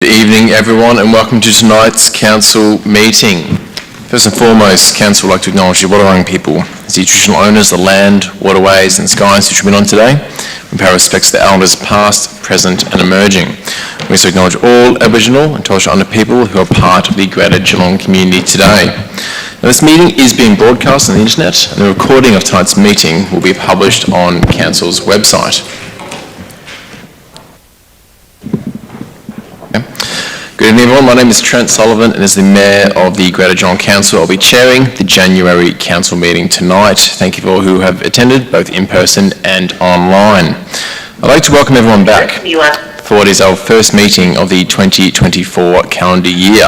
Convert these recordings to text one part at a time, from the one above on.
Good evening everyone and welcome to tonight's council meeting. First and foremost, council would like to acknowledge the Wadawurrung people as the traditional owners of the land, waterways and skies which we've been on today. We pay respects to the elders past, present and emerging. We also acknowledge all Aboriginal and Torres Strait Islander people who are part of the Greater Geelong community today. Now, this meeting is being broadcast on the internet and the recording of tonight's meeting will be published on council's website. Good evening everyone, my name is Trent Sullivan and as the Mayor of the Greater Geelong Council I'll be chairing the January Council meeting tonight. Thank you for all who have attended, both in person and online. I'd like to welcome everyone back for what is our first meeting of the 2024 calendar year.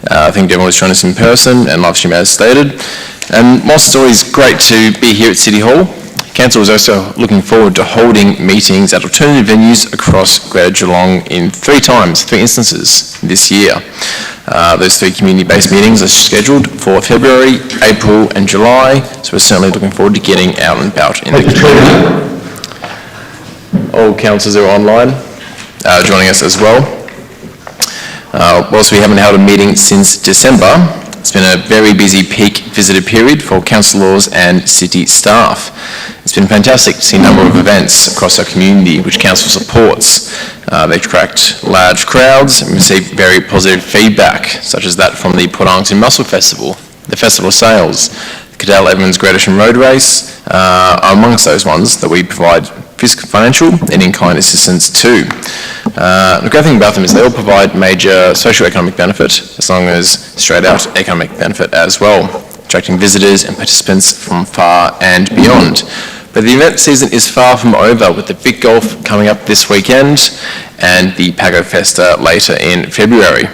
I think everyone was joining us in person and live stream as stated. And whilst it's always great to be here at City Hall, Council is also looking forward to holding meetings at alternative venues across Greater Geelong in three instances this year. Those three community-based meetings are scheduled for February, April and July, so we're certainly looking forward to getting out and about in the community. All councillors are online, joining us as well. Whilst we haven't held a meeting since December, it's been a very busy peak visitor period for councillors and city staff. It's been fantastic to see a number of events across our community which council supports. They attract large crowds and receive very positive feedback, such as that from the Port Arlington Mussel Festival, the Festival Sales, the Cadell Evans Great Ocean Road Race are amongst those ones that we provide financial and in-kind assistance to. The great thing about them is they all provide major socio-economic benefit as long as straight out economic benefit as well, attracting visitors and participants from far and beyond. But the event season is far from over with the Vic Golf coming up this weekend and the Pago Festa later in February.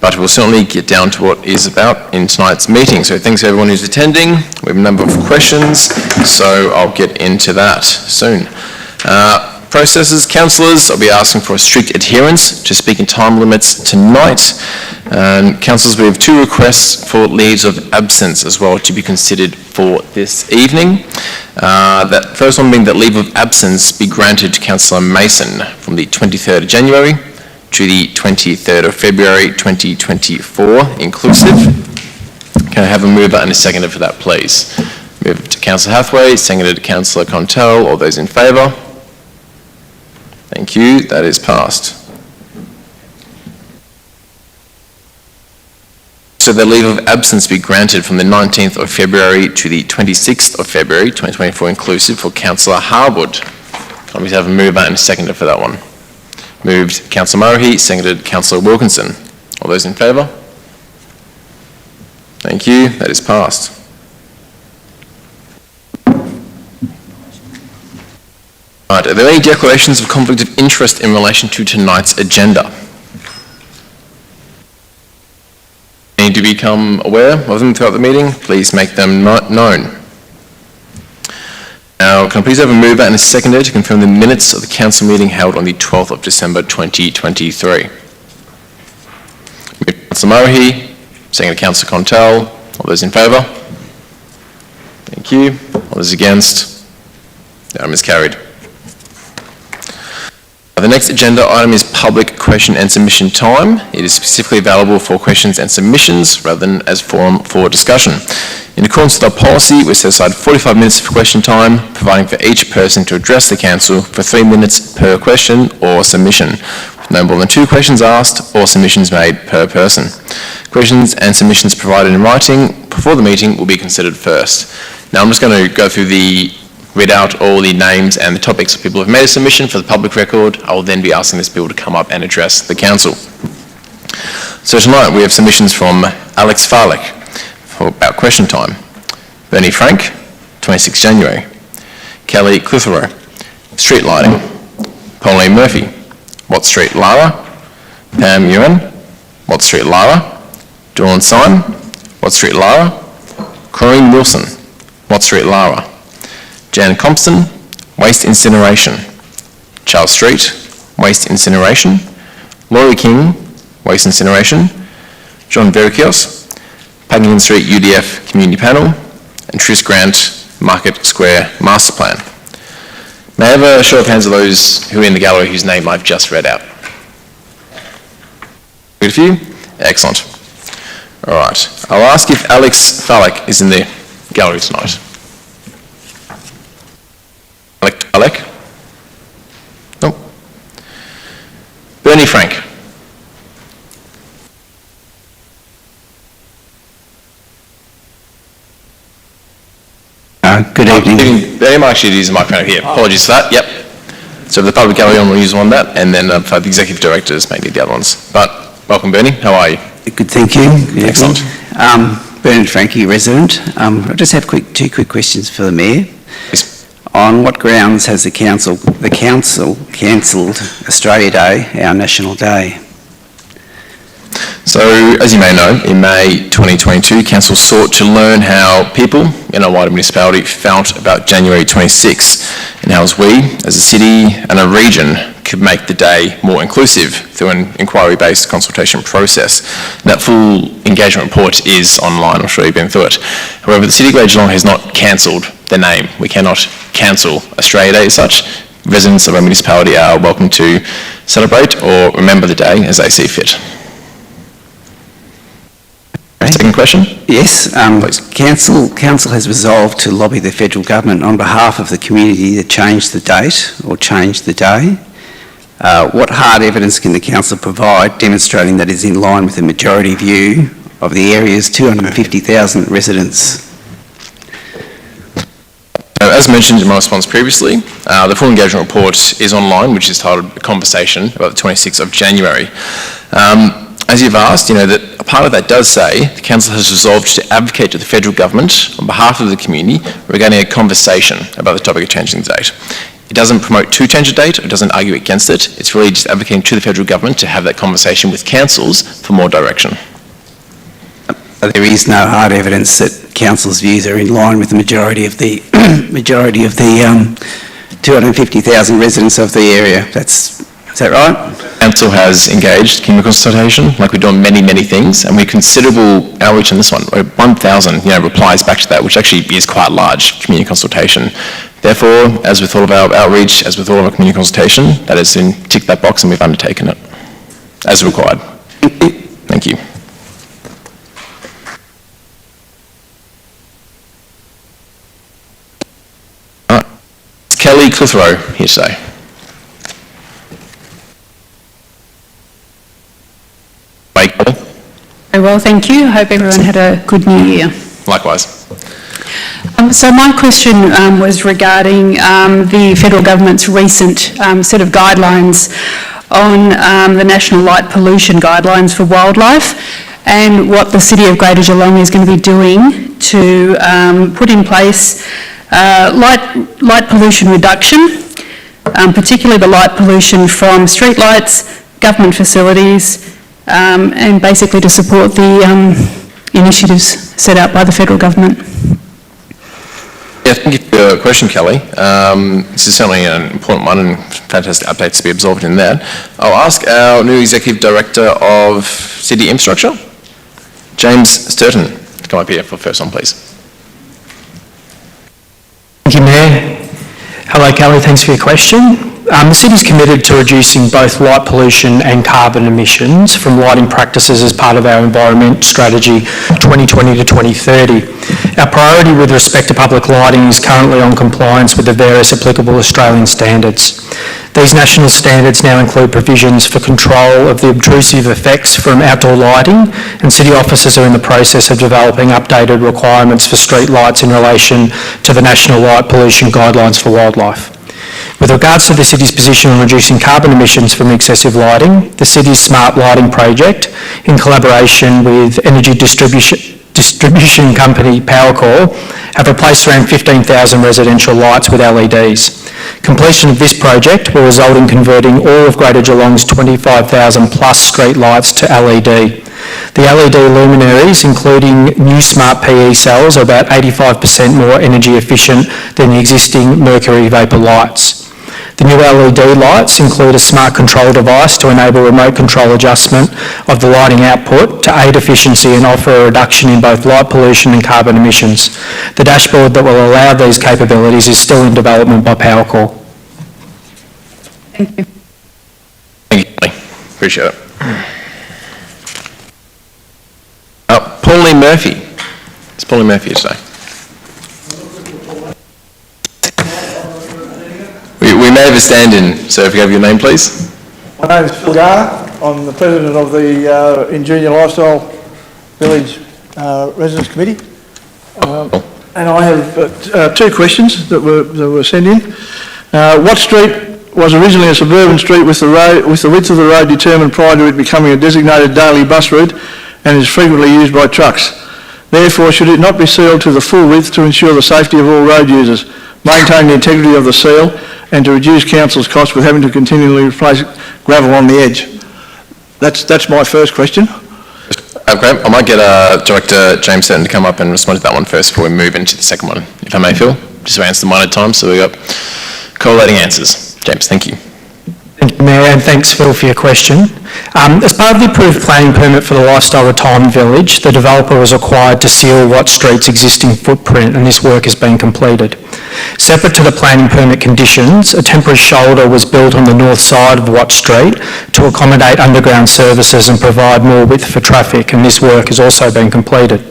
But we'll certainly get down to what is about in tonight's meeting. So thanks to everyone who's attending. We have a number of questions, so I'll get into that soon. Processes, councillors, I'll be asking for a strict adherence to speaking time limits tonight. Councillors, we have two requests for leaves of absence as well to be considered for this evening. That first one being that leave of absence be granted to Councillor Mason from the 23rd of January to the 23rd of February 2024 inclusive. Can I have a mover and a seconder for that please? Move to Councillor Hathaway, seconded to Councillor Contell. All those in favour? Thank you, that is passed. So the leave of absence be granted from the 19th of February to the 26th of February 2024 inclusive for Councillor Harwood. Can we have a mover and a seconder for that one? Moved Councillor Murray, seconded Councillor Wilkinson. All those in favour? Thank you, that is passed. Right, are there any declarations of conflict of interest in relation to tonight's agenda? Need to become aware of them throughout the meeting? Please make them known. Now, can I please have a mover and a seconder to confirm the minutes of the council meeting held on the 12th of December 2023? Councillor Murray, seconded Councillor Contell. All those in favour? Thank you. All those against? The item is carried. The next agenda item is public question and submission time. It is specifically available for questions and submissions rather than as forum for discussion. In accordance with our policy, we set aside 45 minutes for question time, providing for each person to address the council for 3 minutes per question or submission, with no more than 2 questions asked or submissions made per person. Questions and submissions provided in writing before the meeting will be considered first. Now I'm just going to go through read out all the names and the topics of people who have made a submission for the public record. I will then be asking this people to come up and address the council. So tonight we have submissions from Alex Farlick for about question time, Bernie Frank, 26 January, Kelly Clitheroe, street lighting, Pauline Murphy, Watt Street Lara, Pam Ewan, Watt Street Lara, Dawn Syme, Watt Street Lara, Corinne Wilson, Watt Street Lara, Jan Compston, waste incineration. Charles Street, waste incineration. Laurie King, waste incineration. John Verikios, Paddington Street UDF Community Panel. And Tris Grant, Market Square Master Plan. May I have a show of hands of those who are in the gallery whose name I've just read out? Good for you? Excellent. All right. I'll ask if Alex Falek is in the gallery tonight. Alex Falek? Nope. Bernie Frank? Good evening. Bernie might actually use the microphone here. Apologies for that. Yep. So for the public gallery, we'll use one of that, and then for the executive directors, maybe the other ones. But welcome, Bernie. How are you? Good, thank you. Good Excellent. evening. Bernard Frankie, resident. I just have two quick questions for the Mayor. Yes. On what grounds has the council cancelled Australia Day, our national day? So, as you may know, in May 2022, Council sought to learn how people in our wider municipality felt about January 26, and how as we, as a city and a region, could make the day more inclusive through an inquiry-based consultation process. And that full engagement report is online. I'm sure you've been through it. However, the City of Greater Geelong has not cancelled the name. We cannot cancel Australia Day as such. Residents of our municipality are welcome to celebrate or remember the day as they see fit. Second question? Yes. Council has resolved to lobby the federal government on behalf of the community to change the date or change the day. What hard evidence can the council provide demonstrating that is in line with the majority view of the area's 250,000 residents? As mentioned in my response previously, the full engagement report is online, which is titled A Conversation about the 26th of January. As you've asked, you know that a part of that does say the council has resolved to advocate to the federal government on behalf of the community regarding a conversation about the topic of changing the date. It doesn't promote to change a date, it doesn't argue against it. It's really just advocating to the federal government to have that conversation with councils for more direction. There is no hard evidence that council's views are in line with the majority of the 250,000 residents of the area. Is that right? Council has engaged community consultation, like we've done many, many things, and we considerable outreach on this one. 1,000, replies back to that, which actually is quite large community consultation. Therefore, as with all of our outreach, as with all of our community consultation, that has been ticked that box and we've undertaken it as required. Thank you. All right. Is Kelly Clitheroe here today? Very well, thank you. I hope everyone had a good New Year. Likewise. So my question was regarding the federal government's recent set of guidelines on the National Light Pollution Guidelines for Wildlife, and what the City of Greater Geelong is going to be doing to put in place light pollution reduction, particularly the light pollution from streetlights, government facilities, and basically to support the initiatives set out by the federal government. Yeah, thank you for your question, Kelly. This is certainly an important one and fantastic updates to be absorbed in that. I'll ask our new Executive Director of City Infrastructure, James Sturton, to come up here for the first one, please. Thank you, Mayor. Hello, Kelly. Thanks for your question. The City's committed to reducing both light pollution and carbon emissions from lighting practices as part of our environment strategy 2020 to 2030. Our priority with respect to public lighting is currently on compliance with the various applicable Australian standards. These national standards now include provisions for control of the obtrusive effects from outdoor lighting, and City officers are in the process of developing updated requirements for street lights in relation to the National Light Pollution Guidelines for Wildlife. With regards to the City's position on reducing carbon emissions from excessive lighting, the City's Smart Lighting Project, in collaboration with energy distribution company Powercor, have replaced around 15,000 residential lights with LEDs. Completion of this project will result in converting all of Greater Geelong's 25,000 plus street lights to LED. The LED luminaries, including new smart PE cells, are about 85% more energy efficient than the existing mercury vapour lights. The new LED lights include a smart control device to enable remote control adjustment of the lighting output to aid efficiency and offer a reduction in both light pollution and carbon emissions. The dashboard that will allow these capabilities is still in development by Powercor. Thank you. Thank you, Kelly. Appreciate it. Murphy. Is Pauline Murphy here today? We may have a stand-in, so if you have your name, please. My name is Phil Garner. I'm the president of the Ingenia Lifestyle Village Residents Committee. And I have two questions that were sent in. Watt Street was originally a suburban street with the width of the road determined prior to it becoming a designated daily bus route and is frequently used by trucks. Therefore, should it not be sealed to the full width to ensure the safety of all road users, maintain the integrity of the seal and to reduce council's costs with having to continually replace gravel on the edge? That's my first question. Okay, I might get Director James Sutton to come up and respond to that one first before we move into the second one, if I may, Phil. Just to answer them one at a time, so we've got collating answers. James, thank you. Thank you, Mayor, and thanks, Phil, for your question. As part of the approved planning permit for the Lifestyle Retirement Village, the developer was required to seal Watt Street's existing footprint, and this work has been completed. Separate to the planning permit conditions, a temporary shoulder was built on the north side of Watt Street to accommodate underground services and provide more width for traffic, and this work has also been completed.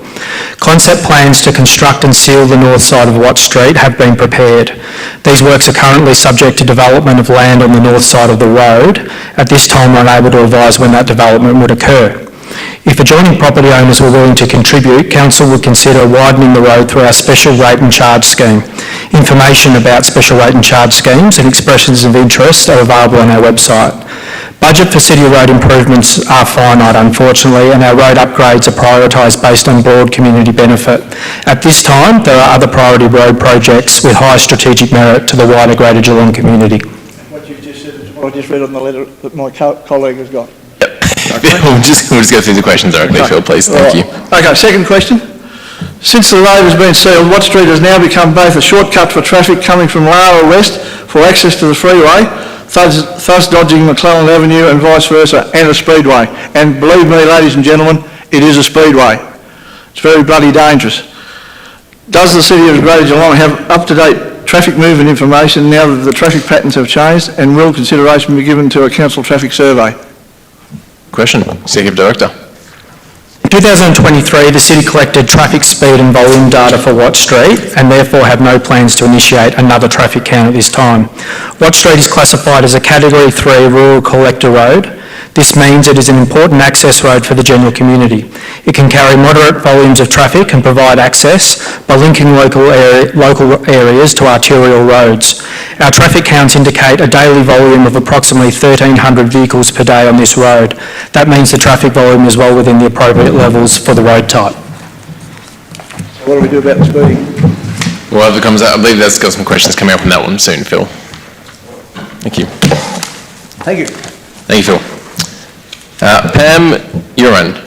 Concept plans to construct and seal the north side of Watt Street have been prepared. These works are currently subject to development of land on the north side of the road. At this time, we're unable to advise when that development would occur. If adjoining property owners were willing to contribute, Council would consider widening the road through our special rate and charge scheme. Information about special rate and charge schemes and expressions of interest are available on our website. Budget for city road improvements are finite, unfortunately, and our road upgrades are prioritised based on broad community benefit. At this time, there are other priority road projects with high strategic merit to the wider Greater Geelong community. What you just said is what I just read on the letter that my colleague has got. We'll just go through the questions directly, Phil, please. Thank you. Okay, second question. Since the road has been sealed, Watt Street has now become both a shortcut for traffic coming from Lara West for access to the freeway, thus dodging McClelland Avenue and vice versa, and a speedway. And believe me, ladies and gentlemen, it is a speedway. It's very bloody dangerous. Does the City of Greater Geelong have up-to-date traffic movement information now that the traffic patterns have changed, and will consideration be given to a council traffic survey? Question, Executive Director. In 2023, the City collected traffic speed and volume data for Watt Street and therefore have no plans to initiate another traffic count at this time. Watt Street is classified as a Category 3 rural collector road. This means it is an important access road for the general community. It can carry moderate volumes of traffic and provide access by linking local areas to arterial roads. Our traffic counts indicate a daily volume of approximately 1,300 vehicles per day on this road. That means the traffic volume is well within the appropriate levels for the road type. What do we do about the speeding? Well, it comes out, I believe there's got some questions coming up on that one soon, Phil. Thank you. Thank you. Thank you, Phil. Pam Uren.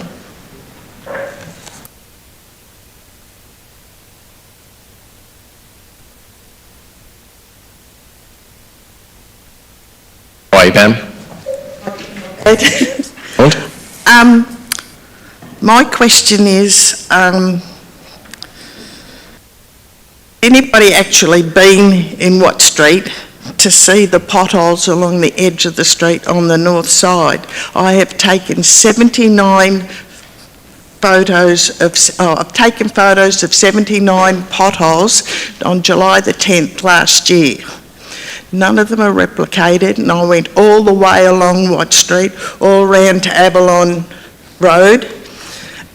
How are you, Pam? What? My question is, anybody actually been in Watt Street to see the potholes along the edge of the street on the north side? I have taken 79 photos of, I've taken photos of 79 potholes on July the 10th last year. None of them are replicated, and I went all the way along Watt Street, all round to Avalon Road,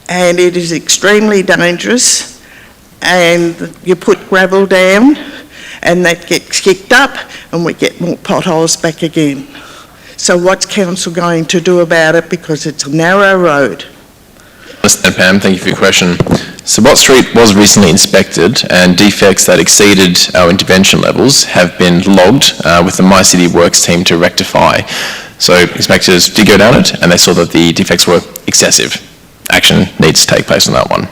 and it is extremely dangerous, and you put gravel down and that gets kicked up and we get more potholes back again. So what's council going to do about it, because it's a narrow road? Understand, Pam, thank you for your question. So Watt Street was recently inspected and defects that exceeded our intervention levels have been logged with the My City Works team to rectify. So inspectors did go down it and they saw that the defects were excessive. Action needs to take place on that one.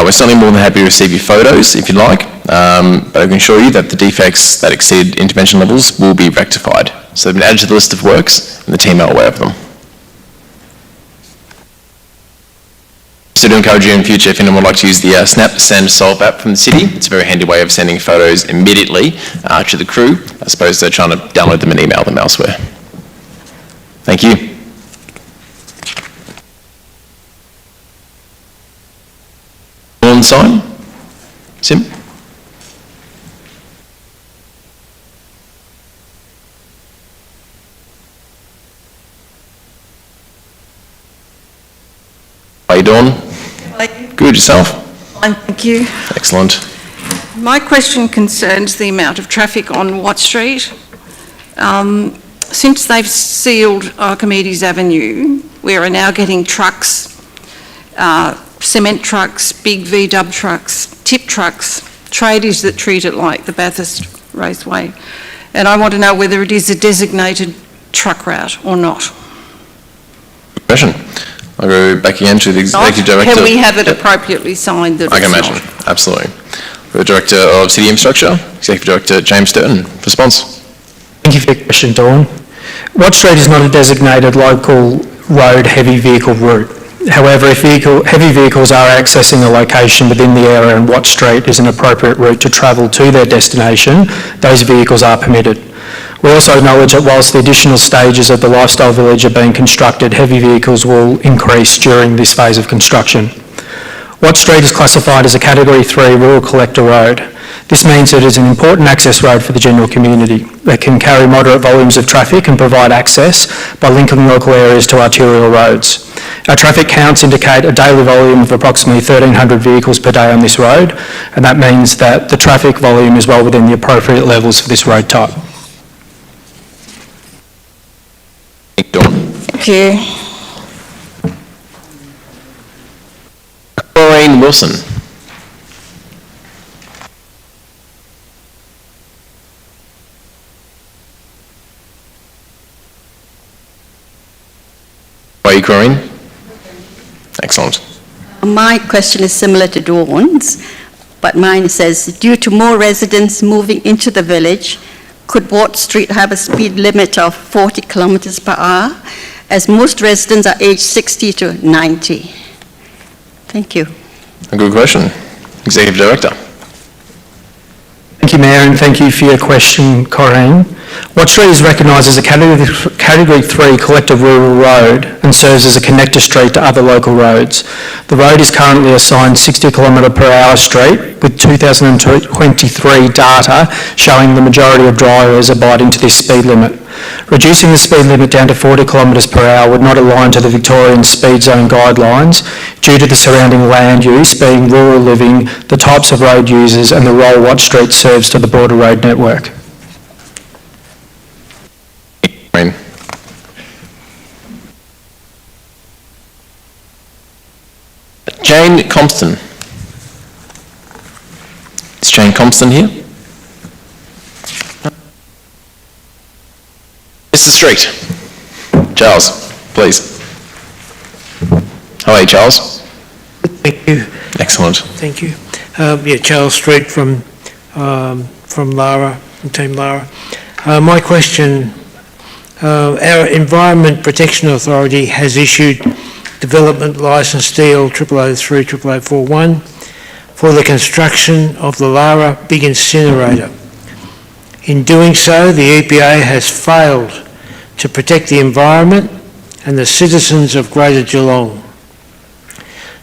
We're certainly more than happy to receive your photos if you'd like, but I can assure you that the defects that exceed intervention levels will be rectified. So they've been added to the list of works and the team are aware of them. So to encourage you in future, if anyone would like to use the Snap, Send, Solve app from the city, it's a very handy way of sending photos immediately to the crew, as opposed to trying to download them and email them elsewhere. Thank you. development sign? Sim? How you doing? Good, yourself? Fine, thank you. Excellent. My question concerns the amount of traffic on Watt Street. Since they've sealed Archimedes Avenue, we are now getting trucks, cement trucks, big VW trucks, tip trucks, tradies that treat it like the Bathurst Raceway. And I want to know whether it is a designated truck route or not. Good question. I'll go back again to the Executive Director. Can we have it Yep. appropriately signed that it's I can not? imagine, absolutely. The Director of City Infrastructure, Executive Director James Sturton, response. Thank you for your question, Dawn. Watt Street is not a designated local road heavy vehicle route. However, if heavy vehicles are accessing a location within the area and Watt Street is an appropriate route to travel to their destination, those vehicles are permitted. We also acknowledge that whilst the additional stages of the Lifestyle Village are being constructed, heavy vehicles will increase during this phase of construction. Watt Street is classified as a Category 3 rural collector road. This means it is an important access road for the general community that can carry moderate volumes of traffic and provide access by linking local areas to arterial roads. Our traffic counts indicate a daily volume of approximately 1,300 vehicles per day on this road, and that means that the traffic volume is well within the appropriate levels for this road type. Dawn. Thank you. Maureen Wilson. How are you, Corinne? Excellent. My question is similar to Dawn's, but mine says, due to more residents moving into the village, could Watt Street have a speed limit of 40 kilometres per hour, as most residents are aged 60 to 90? Thank you. A good question. Executive Director. Thank you, Mayor, and thank you for your question, Corinne. Watt Street is recognised as a Category 3 collective rural road and serves as a connector street to other local roads. The road is currently assigned 60 km per hour street, with 2023 data showing the majority of drivers abiding to this speed limit. Reducing the speed limit down to 40 kilometres per hour would not align to the Victorian speed zone guidelines due to the surrounding land use being rural living, the types of road users and the role Watt Street serves to the broader road network. Corinne. Jane Compton. Is Jane Compton here? Mr. Street. Charles, please. How are you, Charles? Thank you. Excellent. Thank you. Charles Street from Lara, from Team Lara. My question, our Environment Protection Authority has issued Development Licence DL 003 00841 for the construction of the Lara Big Incinerator. In doing so, the EPA has failed to protect the environment and the citizens of Greater Geelong.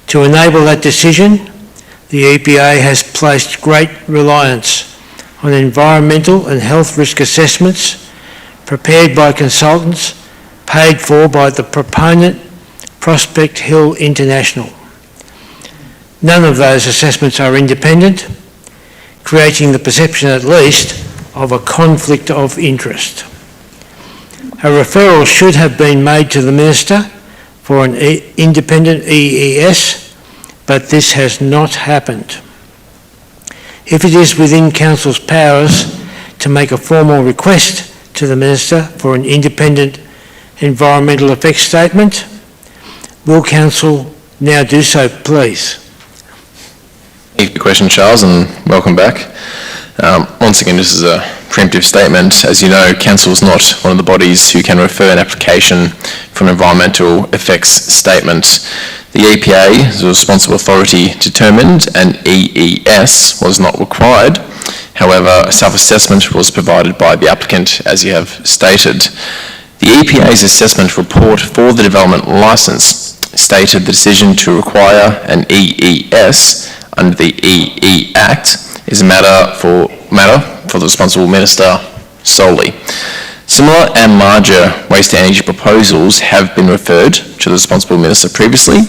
To enable that decision, the EPA has placed great reliance on environmental and health risk assessments prepared by consultants paid for by the proponent, Prospect Hill International. None of those assessments are independent, creating the perception at least of a conflict of interest. A referral should have been made to the Minister for an independent EES, but this has not happened. If it is within Council's powers to make a formal request to the Minister for an independent environmental effects statement, will Council now do so, please? Thank you for your question, Charles, and welcome back. Once again, this is a preemptive statement. As you know, Council is not one of the bodies who can refer an application for an environmental effects statement. The EPA, as a responsible authority, determined an EES was not required. However, a self-assessment was provided by the applicant, as you have stated. The EPA's assessment report for the development licence stated the decision to require an EES under the EE Act is a matter for the responsible minister solely. Similar and larger waste-to-energy proposals have been referred to the responsible minister previously,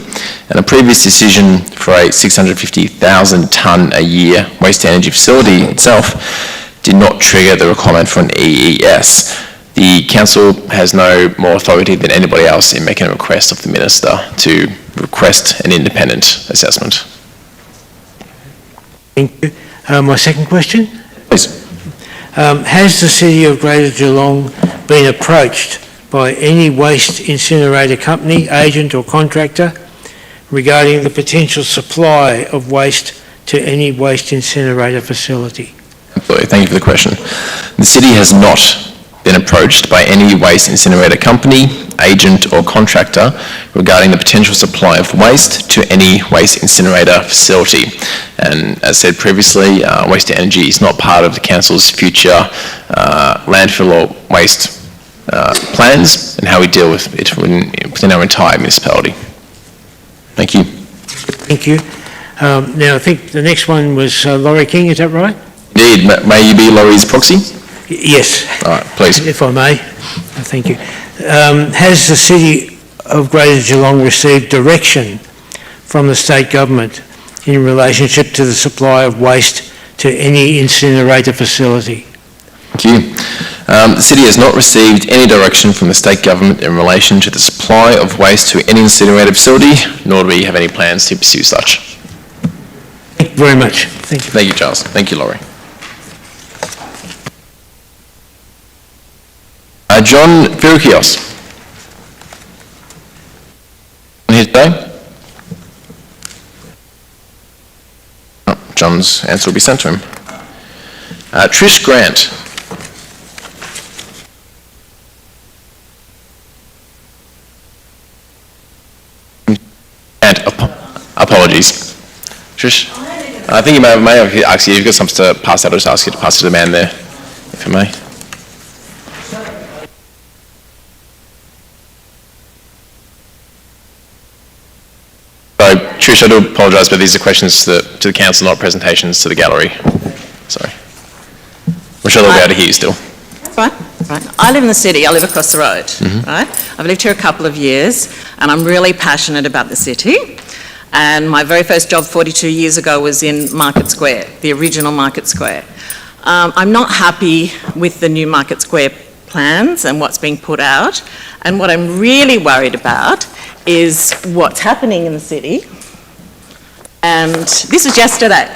and a previous decision for a 650,000 tonne a year waste-to-energy facility itself did not trigger the requirement for an EES. The council has no more authority than anybody else in making a request of the minister to request an independent assessment. Thank you. My second question. Please. Has the City of Greater Geelong been approached by any waste incinerator company, agent or contractor regarding the potential supply of waste to any waste incinerator facility? Absolutely. Thank you for the question. The City has not been approached by any waste incinerator company, agent or contractor regarding the potential supply of waste to any waste incinerator facility. And as said previously, waste to energy is not part of the council's future landfill or waste plans and how we deal with it within our entire municipality. Thank you. Thank you. Now, I think the next one was Laurie King, is that right? Indeed. May you be Laurie's proxy? Yes. All right, please. If I may. Thank you. Has the City of Greater Geelong received direction from the state government in relationship to the supply of waste to any incinerator facility? Thank you. The City has not received any direction from the state government in relation to the supply of waste to any incinerator facility, nor do we have any plans to pursue such. Thank you very much. Thank you. Thank you, Charles. Thank you, Laurie. John Virukios. Here today? Oh, John's answer will be sent to him. Trish Grant. And apologies. Trish, I think you may have asked you, if you've got something to pass out, I'll just ask you to pass it to the man there, if you may. So, Trish, I do apologise, but these are questions to the council, not presentations to the gallery. Sorry. I'm sure they'll be able to hear you still. Right. I live in the city, I live across the road, right? I've lived here a couple of years and I'm really passionate about the city. And my very first job 42 years ago was in Market Square, the original Market Square. I'm not happy with the new Market Square plans and what's being put out. And what I'm really worried about is what's happening in the city. And this was yesterday.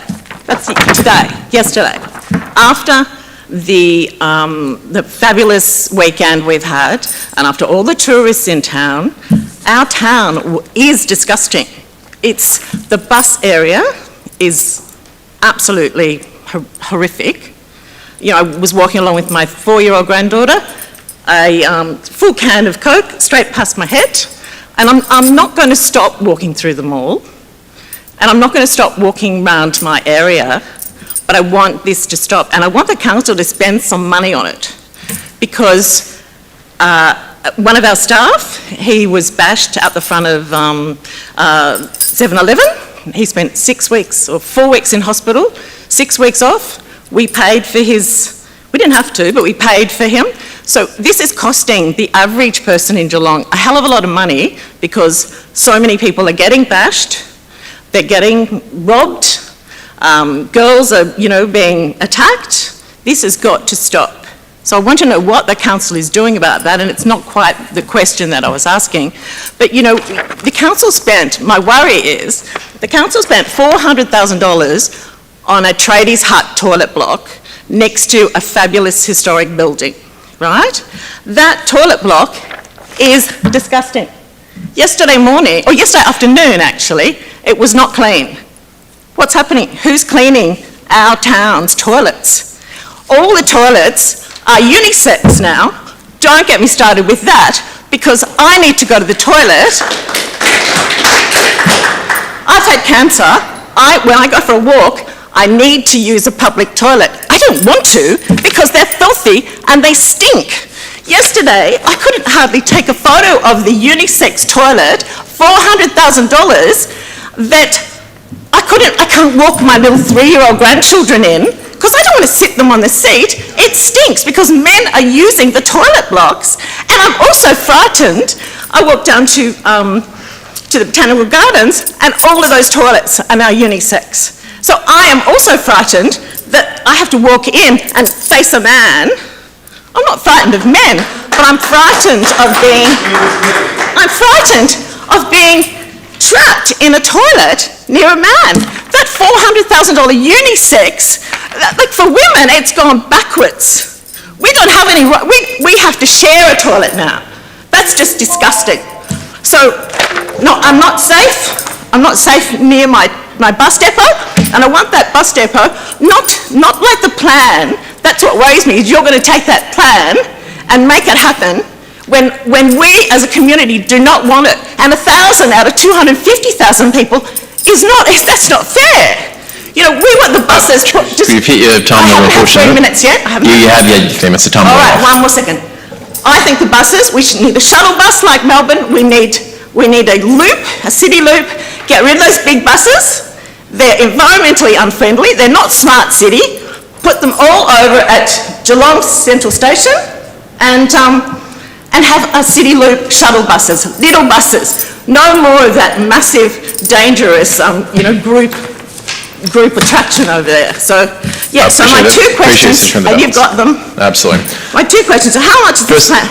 That's today, yesterday. After the fabulous weekend we've had, and after all the tourists in town, our town is disgusting. The bus area is absolutely horrific. You know, I was walking along with my 4-year-old granddaughter, a full can of Coke straight past my head, and I'm not going to stop walking through the mall, and I'm not going to stop walking around my area, but I want this to stop, and I want the council to spend some money on it, because one of our staff, he was bashed out the front of 7-Eleven. He spent 6 weeks or 4 weeks in hospital, 6 weeks off. We paid for his, we didn't have to, but we paid for him. So this is costing the average person in Geelong a hell of a lot of money because so many people are getting bashed, they're getting robbed, girls are, being attacked. This has got to stop. So I want to know what the council is doing about that, and it's not quite the question that I was asking. But, the council my worry is, the council spent $400,000 on a tradies hut toilet block next to a fabulous historic building, right? That toilet block is disgusting. Yesterday afternoon, actually, it was not clean. What's happening? Who's cleaning our town's toilets? All the toilets are unisex now. Don't get me started with that, because I need to go to the toilet. I've had cancer. When I go for a walk, I need to use a public toilet. I don't want to, because they're filthy and they stink. Yesterday, I couldn't hardly take a photo of the unisex toilet, $400,000, that I can't walk my little 3-year-old grandchildren in because I don't want to sit them on the seat. It stinks because men are using the toilet blocks, and I'm also frightened. I walked down to the Botanical Gardens, and all of those toilets are now unisex. So I am also frightened that I have to walk in and face a man. I'm not frightened of men, but I'm frightened of being trapped in a toilet near a man. That $400,000 unisex, like for women, it's gone backwards. We don't have any, we have to share a toilet now. That's just disgusting. So, no, I'm not safe. I'm not safe near my bus depot, and I want that bus depot, not like the plan. That's what worries me, is you're going to take that plan and make it happen when we as a community do not want it. And 1,000 out of 250,000 people that's not fair. You know, we want the buses... You've hit your time limit, unfortunately. I haven't had 3 minutes yet. You have your 3 minutes of time. All right, one more second. I think the buses, we should need a shuttle bus like Melbourne. We need a loop, a city loop. Get rid of those big buses. They're environmentally unfriendly. They're not smart city. Put them all over at Geelong Central Station and have a city loop shuttle buses, little buses. No more of that massive, dangerous, group attraction over there. So, yeah, so my two questions, and you've got them. Absolutely. My two questions are, how much is this plan?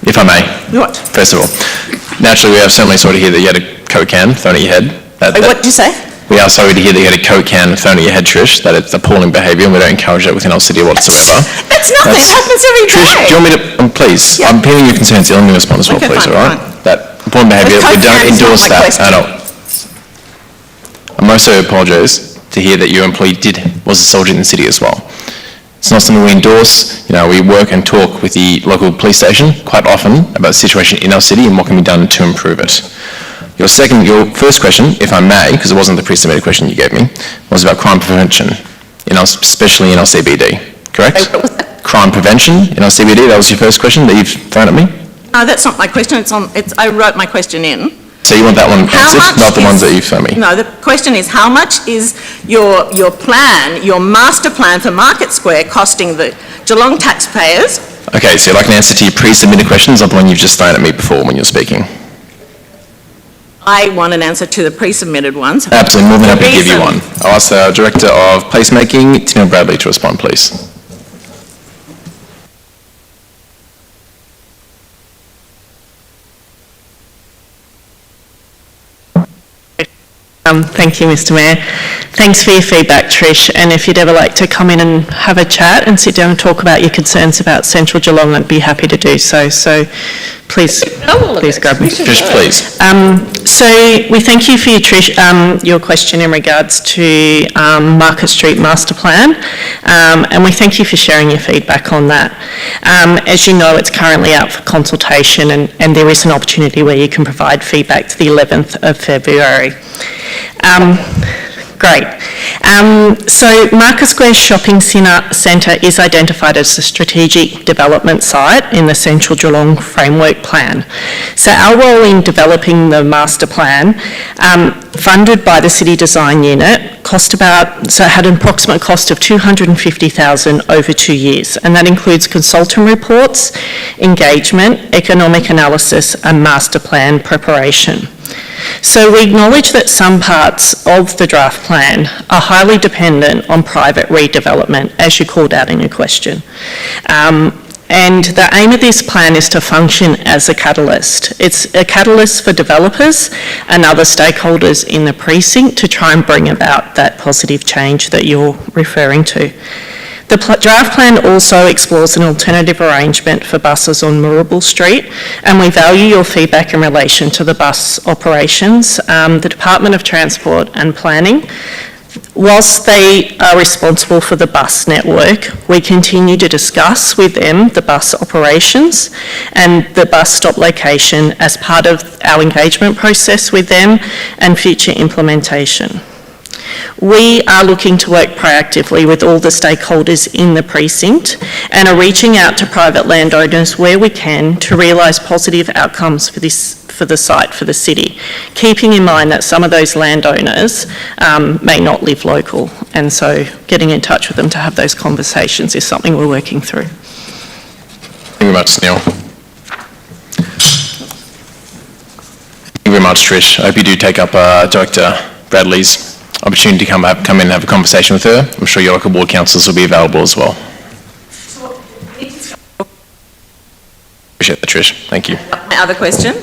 If I may. What? First of all, naturally, we are certainly sorry to hear that you had a Coke can thrown at your head. What did you say? We are sorry to hear that you had a Coke can thrown at your head, Trish. That it's appalling behaviour, and we don't encourage that within our city whatsoever. That's nothing. It happens every day. Trish, do you want me to, please, Yeah. I'm hearing your concerns here. Let me respond as well, Okay, please, fine, all right? fine. That appalling behaviour, But we Coke don't can is not endorse my that question. at all. I most so apologise to hear that your employee was assaulted in the city as well. It's not something we endorse. You know, we work and talk with the local police station quite often about the situation in our city and what can be done to improve it. Your first question, if I may, because it wasn't the pre-submitted question you gave me, was about crime prevention, especially in our CBD, correct? Crime prevention in our CBD, that was your first question that you've thrown at me? No, that's not my question. I wrote my question in. So you want that one answered, not the ones that you've thrown me? No, the question is, how much is your plan, your master plan for Market Square costing the Geelong taxpayers? Okay, so you'd like an answer to your pre-submitted questions, not the one you've just thrown at me before when you were speaking? I want an answer to the pre-submitted ones. Absolutely, more than happy to give you Reason. one. I'll ask our Director of Placemaking, Tina Bradley, to respond, please. Thank you, Mr. Mayor. Thanks for your feedback, Trish, and if you'd ever like to come in and have a chat and sit down and talk about your concerns about Central Geelong, I'd be happy to do so. So please grab me. Trish, please. So we thank you for your question in regards to Market Street Master Plan, and we thank you for sharing your feedback on that. As you know, it's currently out for consultation, and there is an opportunity where you can provide feedback to the 11th of February. Great. So Market Square Shopping Centre is identified as a strategic development site in the Central Geelong Framework Plan. So our role in developing the master plan, funded by the City Design Unit, had an approximate cost of $250,000 over 2 years, and that includes consultant reports, engagement, economic analysis, and master plan preparation. So we acknowledge that some parts of the draft plan are highly dependent on private redevelopment, as you called out in your question. And the aim of this plan is to function as a catalyst. It's a catalyst for developers and other stakeholders in the precinct to try and bring about that positive change that you're referring to. The draft plan also explores an alternative arrangement for buses on Moorabool Street, and we value your feedback in relation to the bus operations. The Department of Transport and Planning, whilst they are responsible for the bus network, we continue to discuss with them the bus operations and the bus stop location as part of our engagement process with them and future implementation. We are looking to work proactively with all the stakeholders in the precinct and are reaching out to private landowners where we can to realise positive outcomes for for the site for the city, keeping in mind that some of those landowners may not live local, and so getting in touch with them to have those conversations is something we're working through. Thank you very much, Neil. Thank you very much, Trish. I hope you do take up Director Bradley's opportunity to come in and have a conversation with her. I'm sure your local ward councillors will be available as well. Appreciate that, Trish. Thank you. My other question?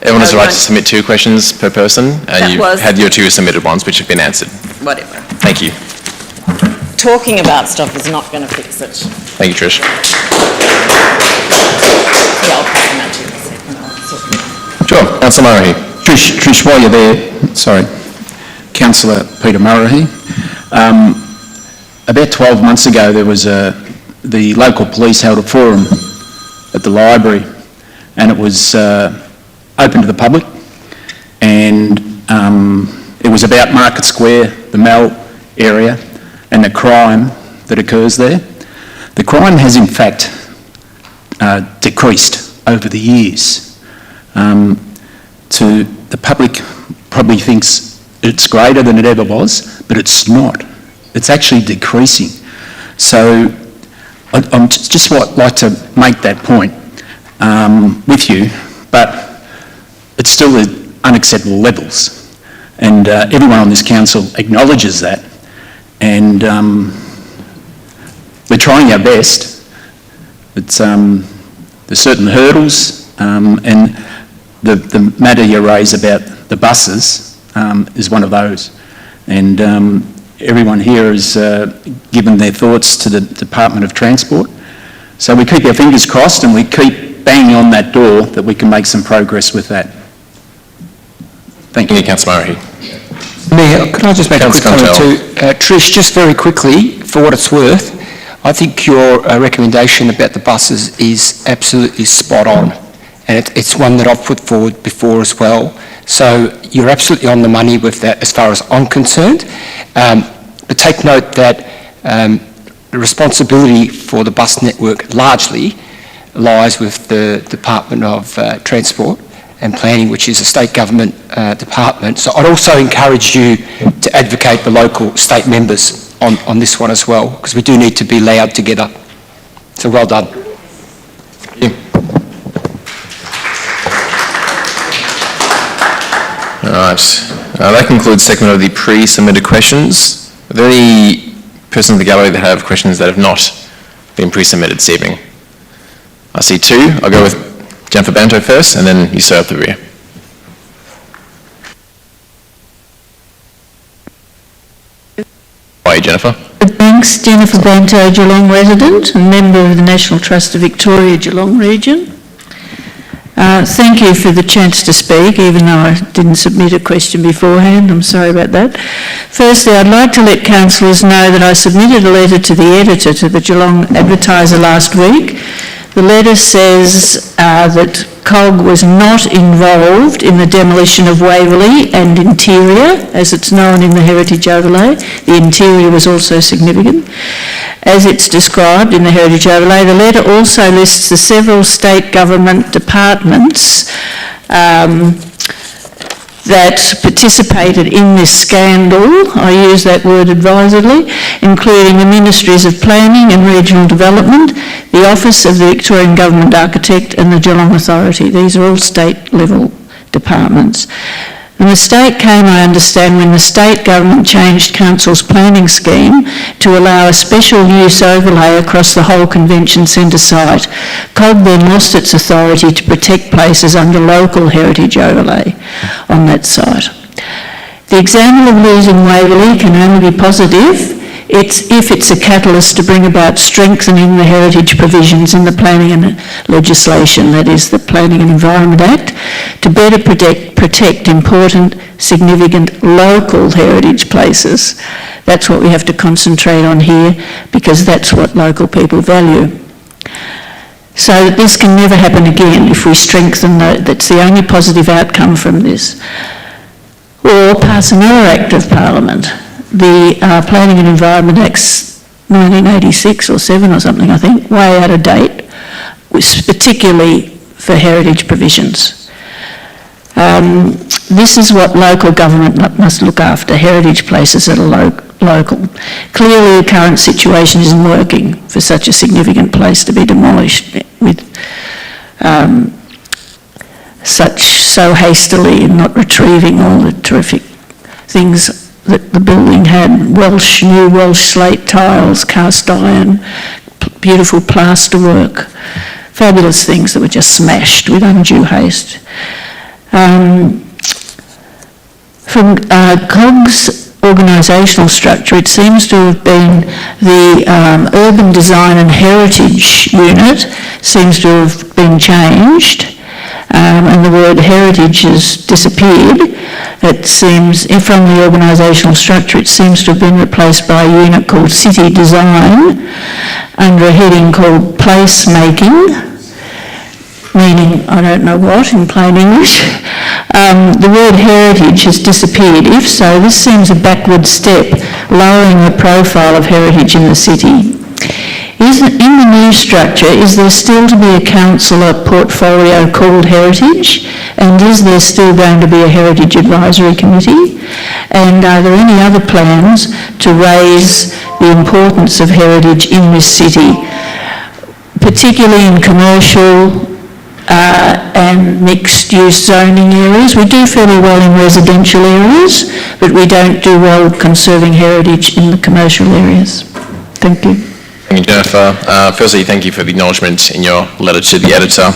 Everyone has the right to submit 2 questions per person, That and you've was- had your 2 submitted ones, which have been answered. Whatever. Thank you. Talking about stuff is not going to fix it. Thank you, Trish. Yeah, I'll pass them out to you in a second. I'll sort it out. Sure. Councillor Murray. Trish, while you're there, sorry, Councillor Peter Murray. About 12 months ago, there was the local police held a forum at the library, and it was open to the public, and it was about Market Square, the Mall area, and the crime that occurs there. The crime has in fact decreased over the years. The public probably thinks it's greater than it ever was, but it's not. It's actually decreasing. So I'm just like to make that point with you, but it's still at unacceptable levels. And everyone on this council acknowledges that. And we're trying our best. It's, there's certain hurdles, and the matter you raise about the buses is one of those. And everyone here has given their thoughts to the Department of Transport. So we keep our fingers crossed and we keep banging on that door that we can make some progress with that. Thank you. Councillor Murray. Mayor, could I just make a quick comment too? Trish, just very quickly, for what it's worth, I think your recommendation about the buses is absolutely spot on, and it's one that I've put forward before as well. So you're absolutely on the money with that as far as I'm concerned. But take note that the responsibility for the bus network largely lies with the Department of Transport and Planning, which is a state government department. So I'd also encourage you to advocate the local state members on this one as well, because we do need to be loud together. So well done. Thank you. All right. That concludes the segment of the pre-submitted questions. Are there any persons in the gallery that have questions that have not been pre-submitted this evening? I see 2. I'll go with Jennifer Banto first, and then you sir up the rear. How are you, Jennifer? Thanks, Jennifer Banto, Geelong resident and member of the National Trust of Victoria, Geelong region. Thank you for the chance to speak, even though I didn't submit a question beforehand. I'm sorry about that. Firstly, I'd like to let councillors know that I submitted a letter to the editor to the Geelong Advertiser last week. The letter says that COG was not involved in the demolition of Waverley and interior, as it's known in the Heritage Overlay. The interior was also significant. As it's described in the Heritage Overlay, the letter also lists the several state government departments that participated in this scandal, I use that word advisedly, including the Ministries of Planning and Regional Development, the Office of the Victorian Government Architect and the Geelong Authority. These are all state-level departments. The mistake came, I understand, when the state government changed council's planning scheme to allow a special use overlay across the whole convention centre site. COG then lost its authority to protect places under local heritage overlay on that site. The example of losing Waverley can only be positive if it's a catalyst to bring about strengthening the heritage provisions in the planning and legislation, that is the Planning and Environment Act, to better protect important, significant local heritage places. That's what we have to concentrate on here, because that's what local people value. So that this can never happen again if we strengthen that's the only positive outcome from this. Or pass another Act of Parliament. The Planning and Environment Act's 1986 or 7 or something, I think, way out of date, particularly for heritage provisions. This is what local government must look after, heritage places that are local. Clearly, the current situation isn't working for such a significant place to be demolished with so hastily and not retrieving all the terrific things that the building had. New Welsh slate tiles, cast iron, beautiful plasterwork, fabulous things that were just smashed with undue haste. From COG's organisational structure, it seems to have been the Urban Design and Heritage Unit seems to have been changed, and the word heritage has disappeared. It seems, from the organisational structure, it seems to have been replaced by a unit called City Design under a heading called Placemaking, meaning I don't know what in plain English. The word heritage has disappeared. If so, this seems a backward step, lowering the profile of heritage in the city. In the new structure, is there still to be a councillor portfolio called Heritage? And is there still going to be a Heritage Advisory Committee? And are there any other plans to raise the importance of heritage in this city, particularly in commercial and mixed-use zoning areas? We do fairly well in residential areas, but we don't do well conserving heritage in the commercial areas. Thank you. Thank you, Jennifer. Firstly, thank you for the acknowledgement in your letter to the editor,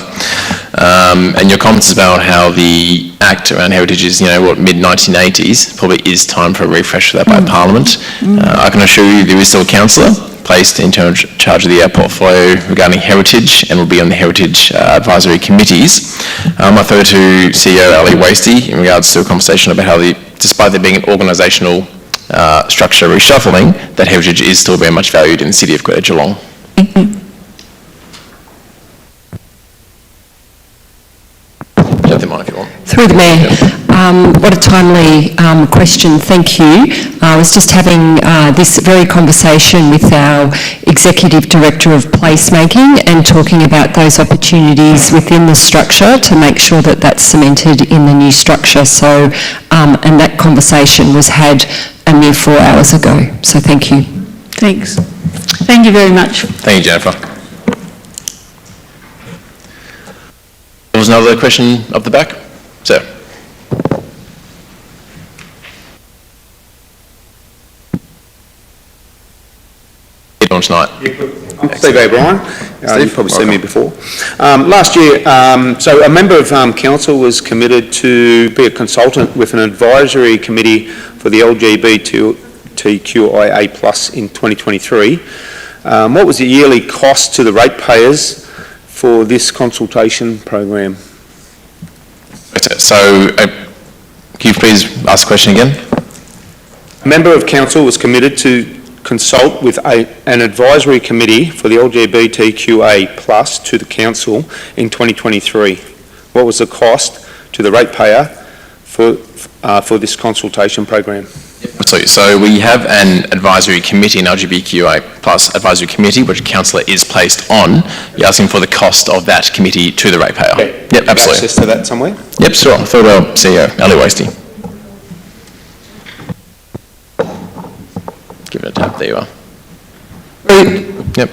and your comments about how the Act around heritage is, mid-1980s. Probably is time for a refresh of that by Parliament. I can assure you there is still a councillor placed in charge of the portfolio regarding heritage and will be on the heritage advisory committees. I throw to CEO Ali Wasty in regards to a conversation about how despite there being an organisational structure reshuffling, that heritage is still very much valued in the city of Greater Geelong. Take them on if you want. Through the Mayor, what a timely question, thank you. I was just having this very conversation with our Executive Director of Placemaking and talking about those opportunities within the structure to make sure that that's cemented in the new structure. So, and that conversation was had a mere 4 hours ago. So thank you. Thanks. Thank you very much. Thank you, Jennifer. There was another question up the back. Sir. On tonight. I'm Steve O'Brien. You've probably seen me before. Last year, so a member of council was committed to be a consultant with an advisory committee for the LGBTQIA+ in 2023. What was the yearly cost to the ratepayers for this consultation program? So, can you please ask the question again? A member of council was committed to consult with an advisory committee for the LGBTQA+ to the council in 2023. What was the cost to the ratepayer for this consultation program? Absolutely. So we have an advisory committee, an LGBTQI+ advisory committee, which a councillor is placed on. You're asking for the cost of that committee to the ratepayer. Okay. Yep, absolutely. Access to that somewhere? Yep, sure. Third Rail CEO, Ali Wasty. Give it a tap. There you are. Yep.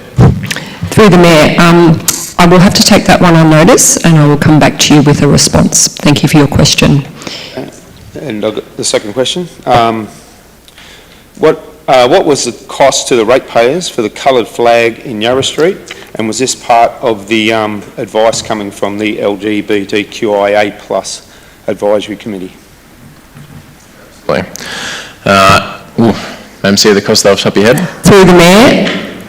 Through the Mayor, I will have to take that one on notice and I will come back to you with a response. Thank you for your question. And I've got the second question. What was the cost to the ratepayers for the coloured flag in Yarra Street? And was this part of the advice coming from the LGBTQIA+ advisory committee? Madam Chair, the cost off the top of your head? Through the Mayor,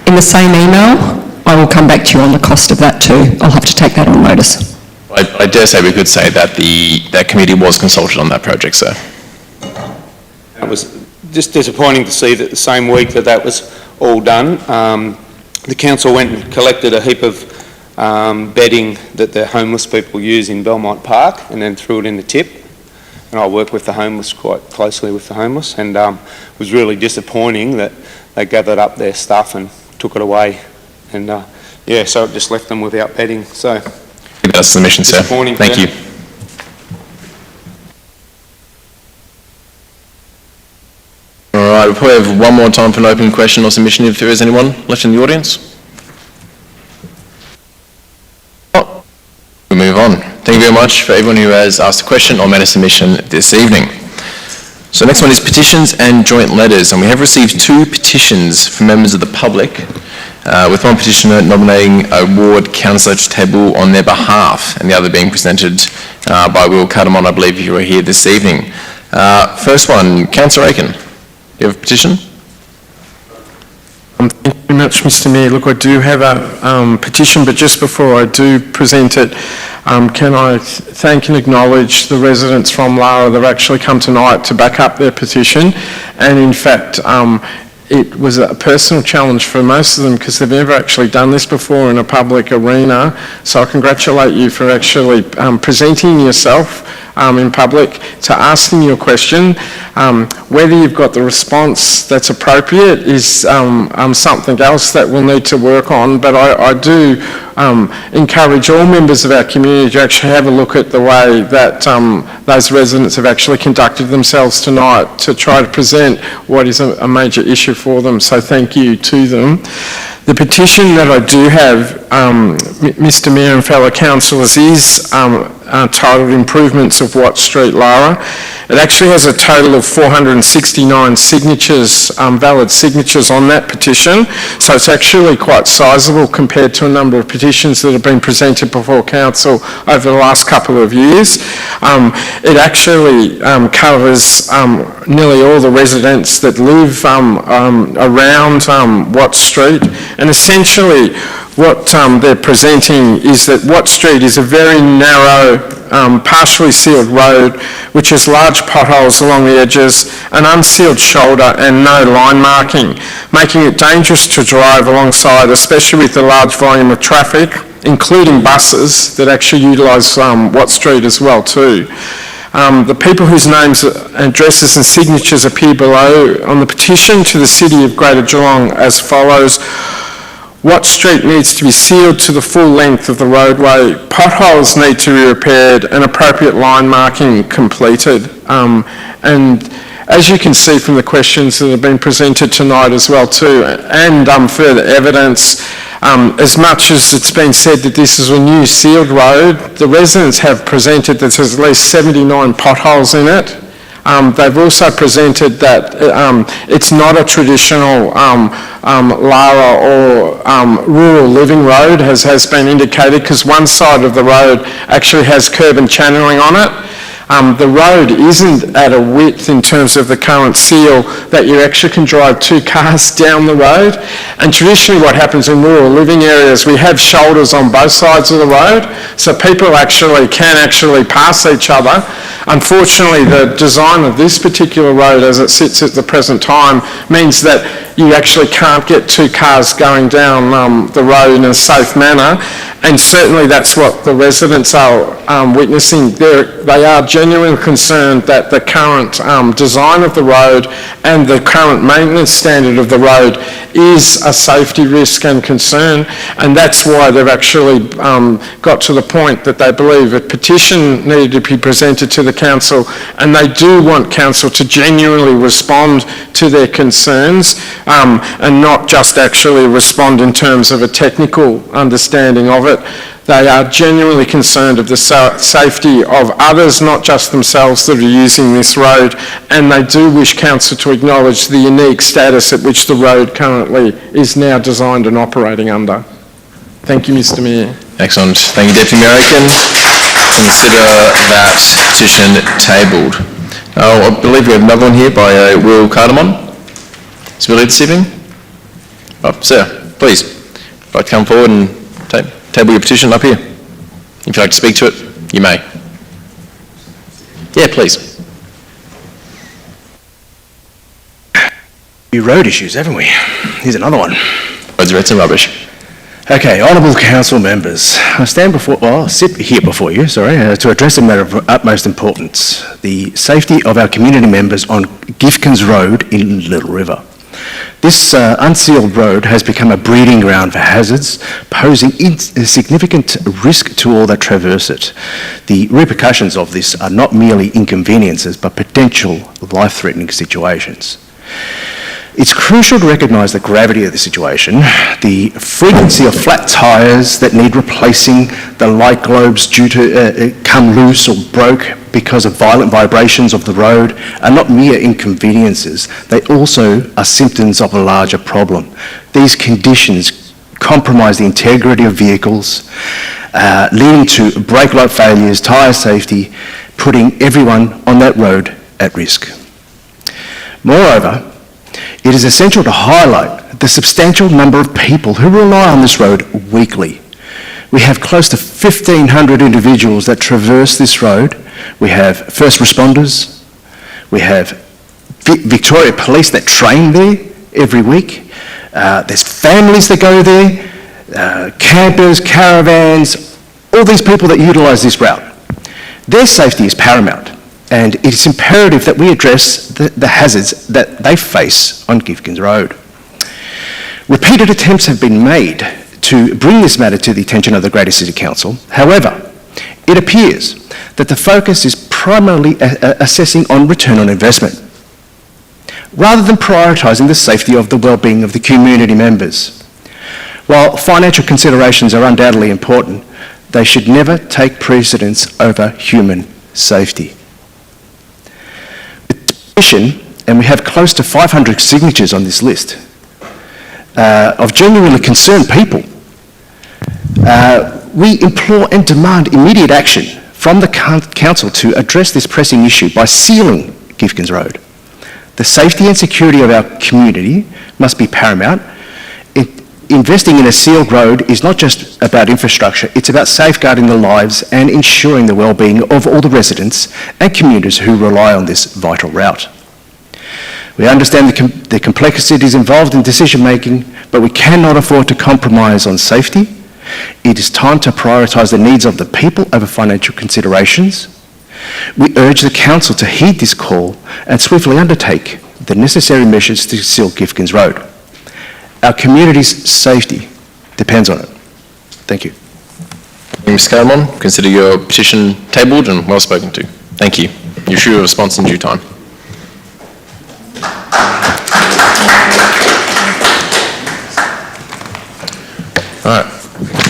in the same email, I will come back to you on the cost of that too. I'll have to take that on notice. I dare say we could say that that committee was consulted on that project, sir. It was just disappointing to see that the same week that was all done, the council went and collected a heap of bedding that the homeless people use in Belmont Park and then threw it in the tip. And I work with the homeless, quite closely with the homeless, and it was really disappointing that they gathered up their stuff and took it away. And yeah, so it just left them without bedding. So that's the mission, sir. Thank you. Right, we'll probably have one more time for an open question or submission if there is anyone left in the audience. Oh, we'll move on. Thank you very much for everyone who has asked a question or made a submission this evening. So next one is petitions and joint letters, and we have received 2 petitions from members of the public, with one petitioner nominating a ward councillor to table on their behalf, and the other being presented by Will Cardamon, I believe you were here this evening. First one, Councillor Aiken, do you have a petition? Thank you very much, Mr Mayor. Look, I do have a petition, but just before I do present it, can I thank and acknowledge the residents from Lara that have actually come tonight to back up their petition, and in fact, it was a personal challenge for most of them because they've never actually done this before in a public arena. So I congratulate you for actually presenting yourself in public to asking your question. Whether you've got the response that's appropriate is something else that we'll need to work on, but I do encourage all members of our community to actually have a look at the way that those residents have actually conducted themselves tonight to try to present what is a major issue for them. So thank you to them. The petition that I do have, Mr Mayor and fellow councillors, is titled Improvements of Watt Street, Lara. It actually has a total of 469 signatures, valid signatures on that petition, so it's actually quite sizable compared to a number of petitions that have been presented before council over the last couple of years. It actually covers nearly all the residents that live around Watt Street, and essentially what they're presenting is that Watt Street is a very narrow, partially sealed road which has large potholes along the edges, an unsealed shoulder and no line marking, making it dangerous to drive alongside, especially with the large volume of traffic, including buses that actually utilise Watt Street as well too. The people whose names, addresses and signatures appear below on the petition to the City of Greater Geelong as follows. Watt Street needs to be sealed to the full length of the roadway, potholes need to be repaired and appropriate line marking completed. And as you can see from the questions that have been presented tonight as well too, and further evidence, as much as it's been said that this is a new sealed road, the residents have presented that there's at least 79 potholes in it. They've also presented that it's not a traditional Lara or rural living road, as has been indicated, because one side of the road actually has curb and channelling on it. The road isn't at a width in terms of the current seal that you actually can drive 2 cars down the road. And traditionally what happens in rural living areas, we have shoulders on both sides of the road, so people can actually pass each other. Unfortunately, the design of this particular road as it sits at the present time means that you actually can't get 2 cars going down the road in a safe manner, and certainly that's what the residents are witnessing. They are genuinely concerned that the current design of the road and the current maintenance standard of the road is a safety risk and concern, and that's why they've actually got to the point that they believe a petition needed to be presented to the council, and they do want council to genuinely respond to their concerns and not just actually respond in terms of a technical understanding of it. They are genuinely concerned of the safety of others, not just themselves, that are using this road, and they do wish council to acknowledge the unique status at which the road currently is now designed and operating under. Thank you, Mr Mayor. Excellent. Thank you, Deputy Mayor Aiken. Consider that petition tabled. I believe we have another one here by Will Cardamon. Is Willie this evening? Oh, sir, please. If you'd like to come forward and table your petition up here. If you'd like to speak to it, you may. Yeah, please. Few road issues, haven't we? Here's another one. Roads, reds and rubbish. Okay, honourable council members, I sit here before you, to address a matter of utmost importance, the safety of our community members on Gifkins Road in Little River. This unsealed road has become a breeding ground for hazards, posing significant risk to all that traverse it. The repercussions of this are not merely inconveniences, but potential life-threatening situations. It's crucial to recognise the gravity of the situation, the frequency of flat tyres that need replacing, the light globes due to come loose or broke because of violent vibrations of the road are not mere inconveniences. They also are symptoms of a larger problem. These conditions compromise the integrity of vehicles, leading to brake light failures, tyre safety, putting everyone on that road at risk. Moreover, it is essential to highlight the substantial number of people who rely on this road weekly. We have close to 1,500 individuals that traverse this road. We have first responders. We have Victoria Police that train there every week. There's families that go there, campers, caravans, all these people that utilise this route. Their safety is paramount, and it's imperative that we address the hazards that they face on Gifkins Road. Repeated attempts have been made to bring this matter to the attention of the Greater City Council. However, it appears that the focus is primarily assessing on return on investment, rather than prioritising the safety of the well-being of the community members. While financial considerations are undoubtedly important, they should never take precedence over human safety. And we have close to 500 signatures on this list of genuinely concerned people. We implore and demand immediate action from the Council to address this pressing issue by sealing Gifkins Road. The safety and security of our community must be paramount. Investing in a sealed road is not just about infrastructure, it's about safeguarding the lives and ensuring the well-being of all the residents and commuters who rely on this vital route. We understand the complexities involved in decision-making, but we cannot afford to compromise on safety. It is time to prioritise the needs of the people over financial considerations. We urge the Council to heed this call and swiftly undertake the necessary measures to seal Gifkins Road. Our community's safety depends on it. Thank you. Ms. Caramon, consider your petition tabled and well spoken to. Thank you. You should have a response in due time. All right.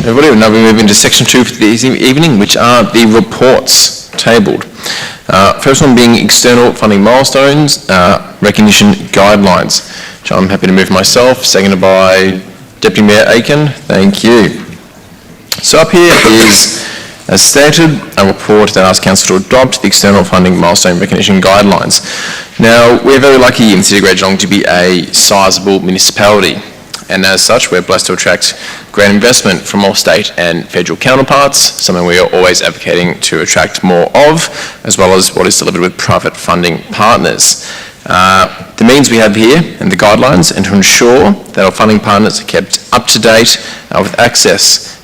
Everybody, now we move into section 2 for this evening, which are the reports tabled. First one being external funding milestones, recognition guidelines, which I'm happy to move myself, seconded by Deputy Mayor Aiken. Thank you. So up here is, as stated, a report that asks Council to adopt the external funding milestone recognition guidelines. Now, we're very lucky in the City of Great Geelong to be a sizeable municipality, and as such, we're blessed to attract great investment from all state and federal counterparts, something we are always advocating to attract more of, as well as what is delivered with private funding partners. The means we have here and the guidelines, and to ensure that our funding partners are kept up to date with access,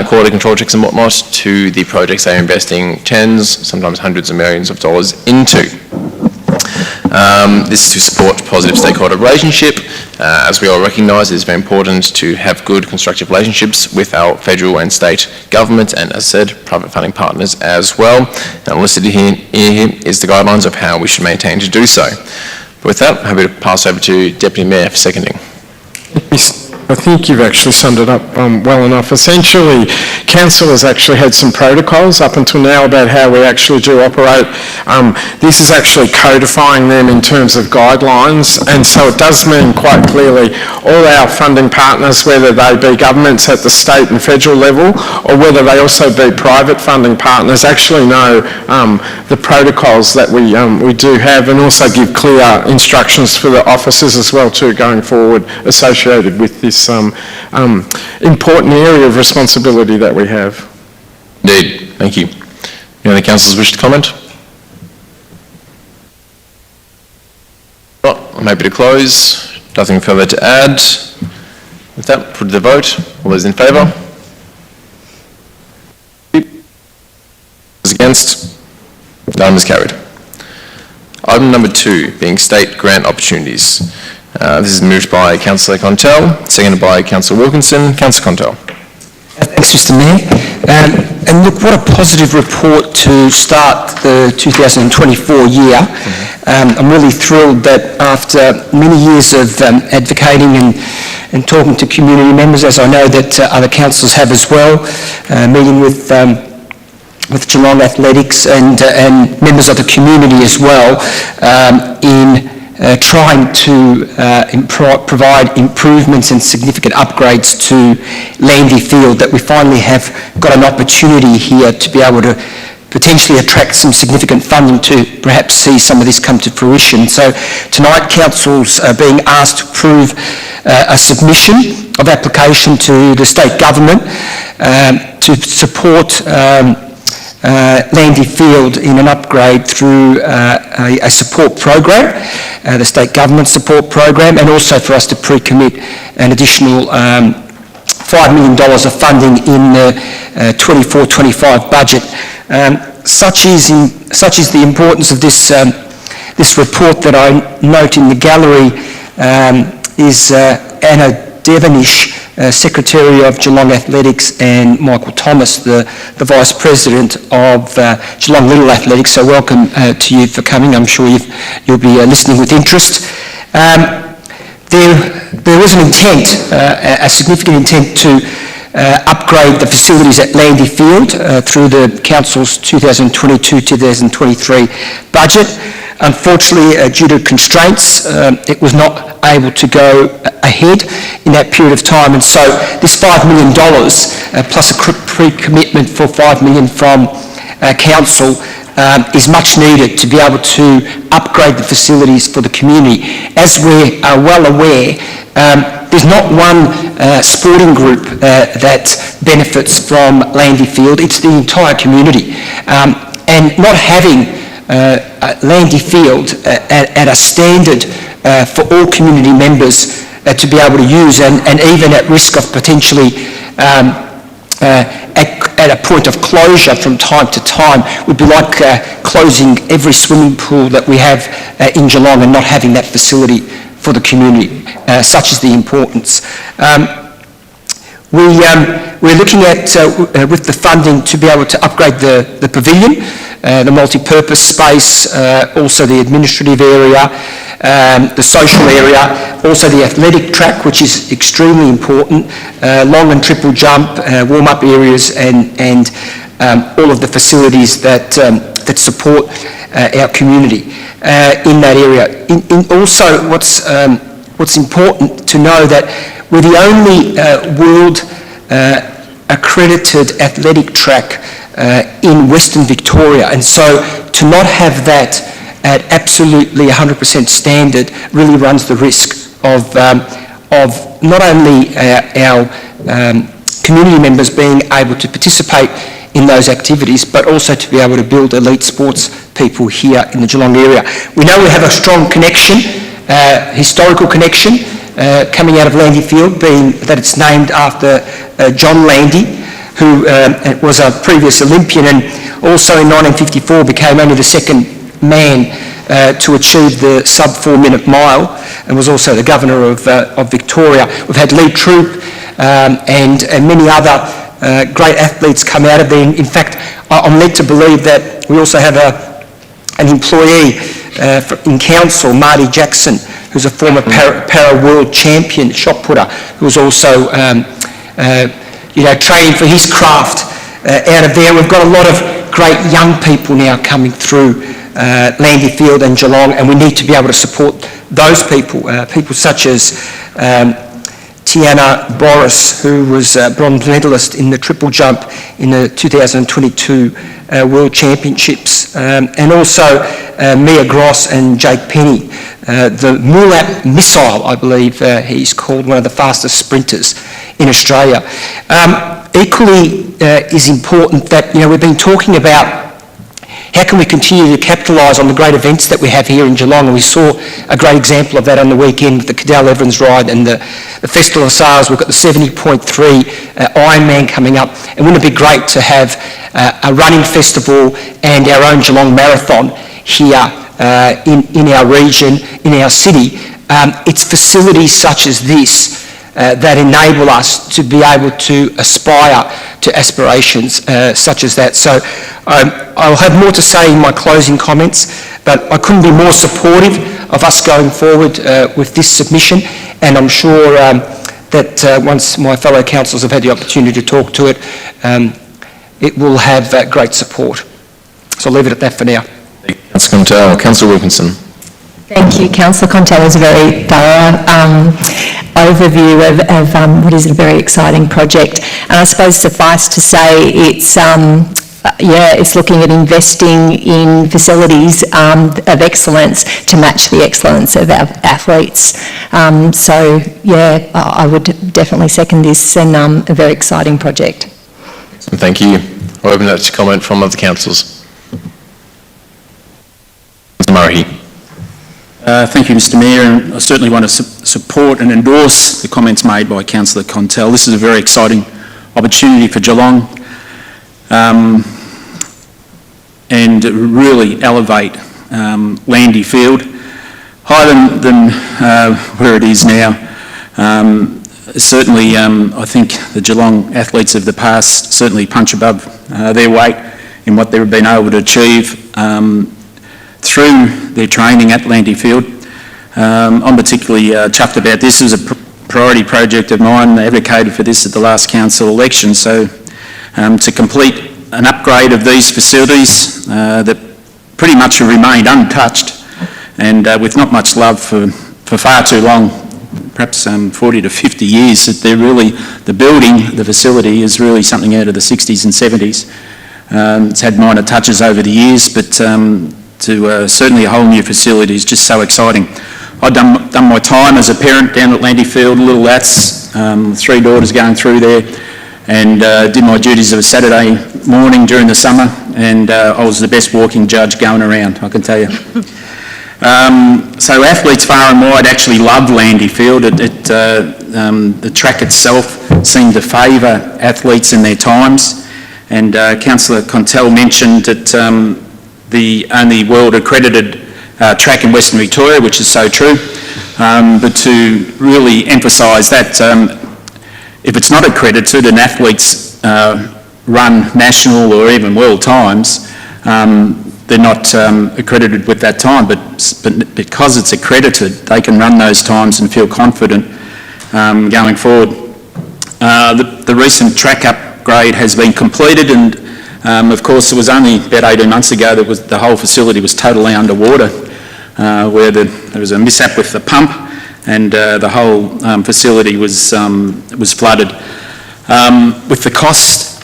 quality control checks and whatnot to the projects they're investing tens, sometimes hundreds of millions of dollars into. This is to support positive stakeholder relationship. As we all recognise, it is very important to have good constructive relationships with our federal and state government and, as said, private funding partners as well. And listed here is the guidelines of how we should maintain to do so. But with that, I'm happy to pass over to Deputy Mayor for seconding. I think you've actually summed it up well enough. Essentially, Council has actually had some protocols up until now about how we actually do operate. This is actually codifying them in terms of guidelines, and so it does mean quite clearly all our funding partners, whether they be governments at the state and federal level or whether they also be private funding partners, actually know the protocols that we do have, and also give clear instructions for the officers as well too going forward associated with this important area of responsibility that we have. Indeed. Thank you. Any other councillors wish to comment? Well, I'm happy to close. Nothing further to add. With that, put to the vote. All those in favour? Those against? None is carried. Item number 2, being state grant opportunities. This is moved by Councillor Contell, seconded by Councillor Wilkinson. Councillor Contell. Thanks, Mr Mayor. And look, what a positive report to start the 2024 year. I'm really thrilled that after many years of advocating and talking to community members, as I know that other councillors have as well, meeting with Geelong Athletics and members of the community as well, in trying to provide improvements and significant upgrades to Landy Field, that we finally have got an opportunity here to be able to potentially attract some significant funding to perhaps see some of this come to fruition. So tonight, council's being asked to approve a submission of application to the state government to support Landy Field in an upgrade through a support program, the state government support program, and also for us to pre-commit an additional $5 million of funding in the 24-25 budget. Such is the importance of this report that I note in the gallery is Anna Devonish, Secretary of Geelong Athletics, and Michael Thomas, the Vice President of Geelong Little Athletics. So welcome to you for coming. I'm sure you'll be listening with interest. There was an intent, a significant intent to upgrade the facilities at Landy Field through the Council's 2022-2023 budget. Unfortunately, due to constraints, it was not able to go ahead in that period of time, and so this $5 million plus a pre-commitment for $5 million from Council is much needed to be able to upgrade the facilities for the community. As we are well aware, there's not one sporting group that benefits from Landy Field, it's the entire community. And not having Landy Field at a standard for all community members to be able to use, and even at risk of potentially at a point of closure from time to time, would be like closing every swimming pool that we have in Geelong and not having that facility for the community. Such is the importance. We're looking at, with the funding, to be able to upgrade the pavilion, the multi-purpose space, also the administrative area, the social area, also the athletic track, which is extremely important, long and triple jump, warm-up areas, and all of the facilities that support our community in that area. Also, what's important to know that we're the only world accredited athletic track in Western Victoria, and so to not have that at absolutely 100% standard really runs the risk of not only our community members being able to participate in those activities, but also to be able to build elite sports people here in the Geelong area. We know we have a strong connection, historical connection, coming out of Landy Field, being that it's named after John Landy, who was a previous Olympian, and also in 1954 became only the second man to achieve the sub 4-minute mile, and was also the Governor of Victoria. We've had Lee Troop and many other great athletes come out of there. In fact, I'm led to believe that we also have an employee in council, Marty Jackson, who's a former para-world champion shot putter, who was also training for his craft out of there. We've got a lot of great young people now coming through Landy Field and Geelong, and we need to be able to support those people, people such as Tiana Boris, who was a bronze medalist in the triple jump in the 2022 World Championships, and also Mia Gross and Jake Penny. The Mulap Missile, I believe he's called, one of the fastest sprinters in Australia. Equally is important that, we've been talking about how can we continue to capitalise on the great events that we have here in Geelong, and we saw a great example of that on the weekend with the Cadell Evans Ride and the Festival of Sales. We've got the 70.3 Ironman coming up, and wouldn't it be great to have a running festival and our own Geelong Marathon here in our region, in our city. It's facilities such as this that enable us to be able to aspire to aspirations such as that. So I'll have more to say in my closing comments, but I couldn't be more supportive of us going forward with this submission, and I'm sure that once my fellow councillors have had the opportunity to talk to it, it will have great support. So I'll leave it at that for now. Councillor Contell. Councillor Wilkinson. Thank you. Councillor Contell is a very thorough overview of what is a very exciting project. And I suppose suffice to say it's it's looking at investing in facilities of excellence to match the excellence of our athletes. I would definitely second this, and a very exciting project. Thank you. I'll open that to comment from other councillors. Councillor Murray. Thank you, Mr Mayor, and I certainly want to support and endorse the comments made by Councillor Contell. This is a very exciting opportunity for Geelong, and really elevate Landy Field higher than where it is now. Certainly, I think the Geelong athletes of the past certainly punch above their weight in what they've been able to achieve through their training at Landy Field. I'm particularly chuffed about this. It was a priority project of mine. I advocated for this at the last council election. So to complete an upgrade of these facilities that pretty much have remained untouched and with not much love for far too long, perhaps 40 to 50 years, that they're really, the building, the facility is really something out of the 60s and 70s. It's had minor touches over the years, but certainly a whole new facility is just so exciting. I've done my time as a parent down at Landy Field, little lads, 3 daughters going through there, and did my duties of a Saturday morning during the summer, and I was the best walking judge going around, I can tell you. So athletes far and wide actually love Landy Field. The track itself seemed to favour athletes in their times, and Councillor Contell mentioned that the only world accredited track in Western Victoria, which is so true, but to really emphasise that if it's not accredited and athletes run national or even world times, they're not accredited with that time, but because it's accredited, they can run those times and feel confident going forward. The recent track upgrade has been completed, and of course it was only about 18 months ago that the whole facility was totally underwater, where there was a mishap with the pump, and the whole facility was flooded. With the cost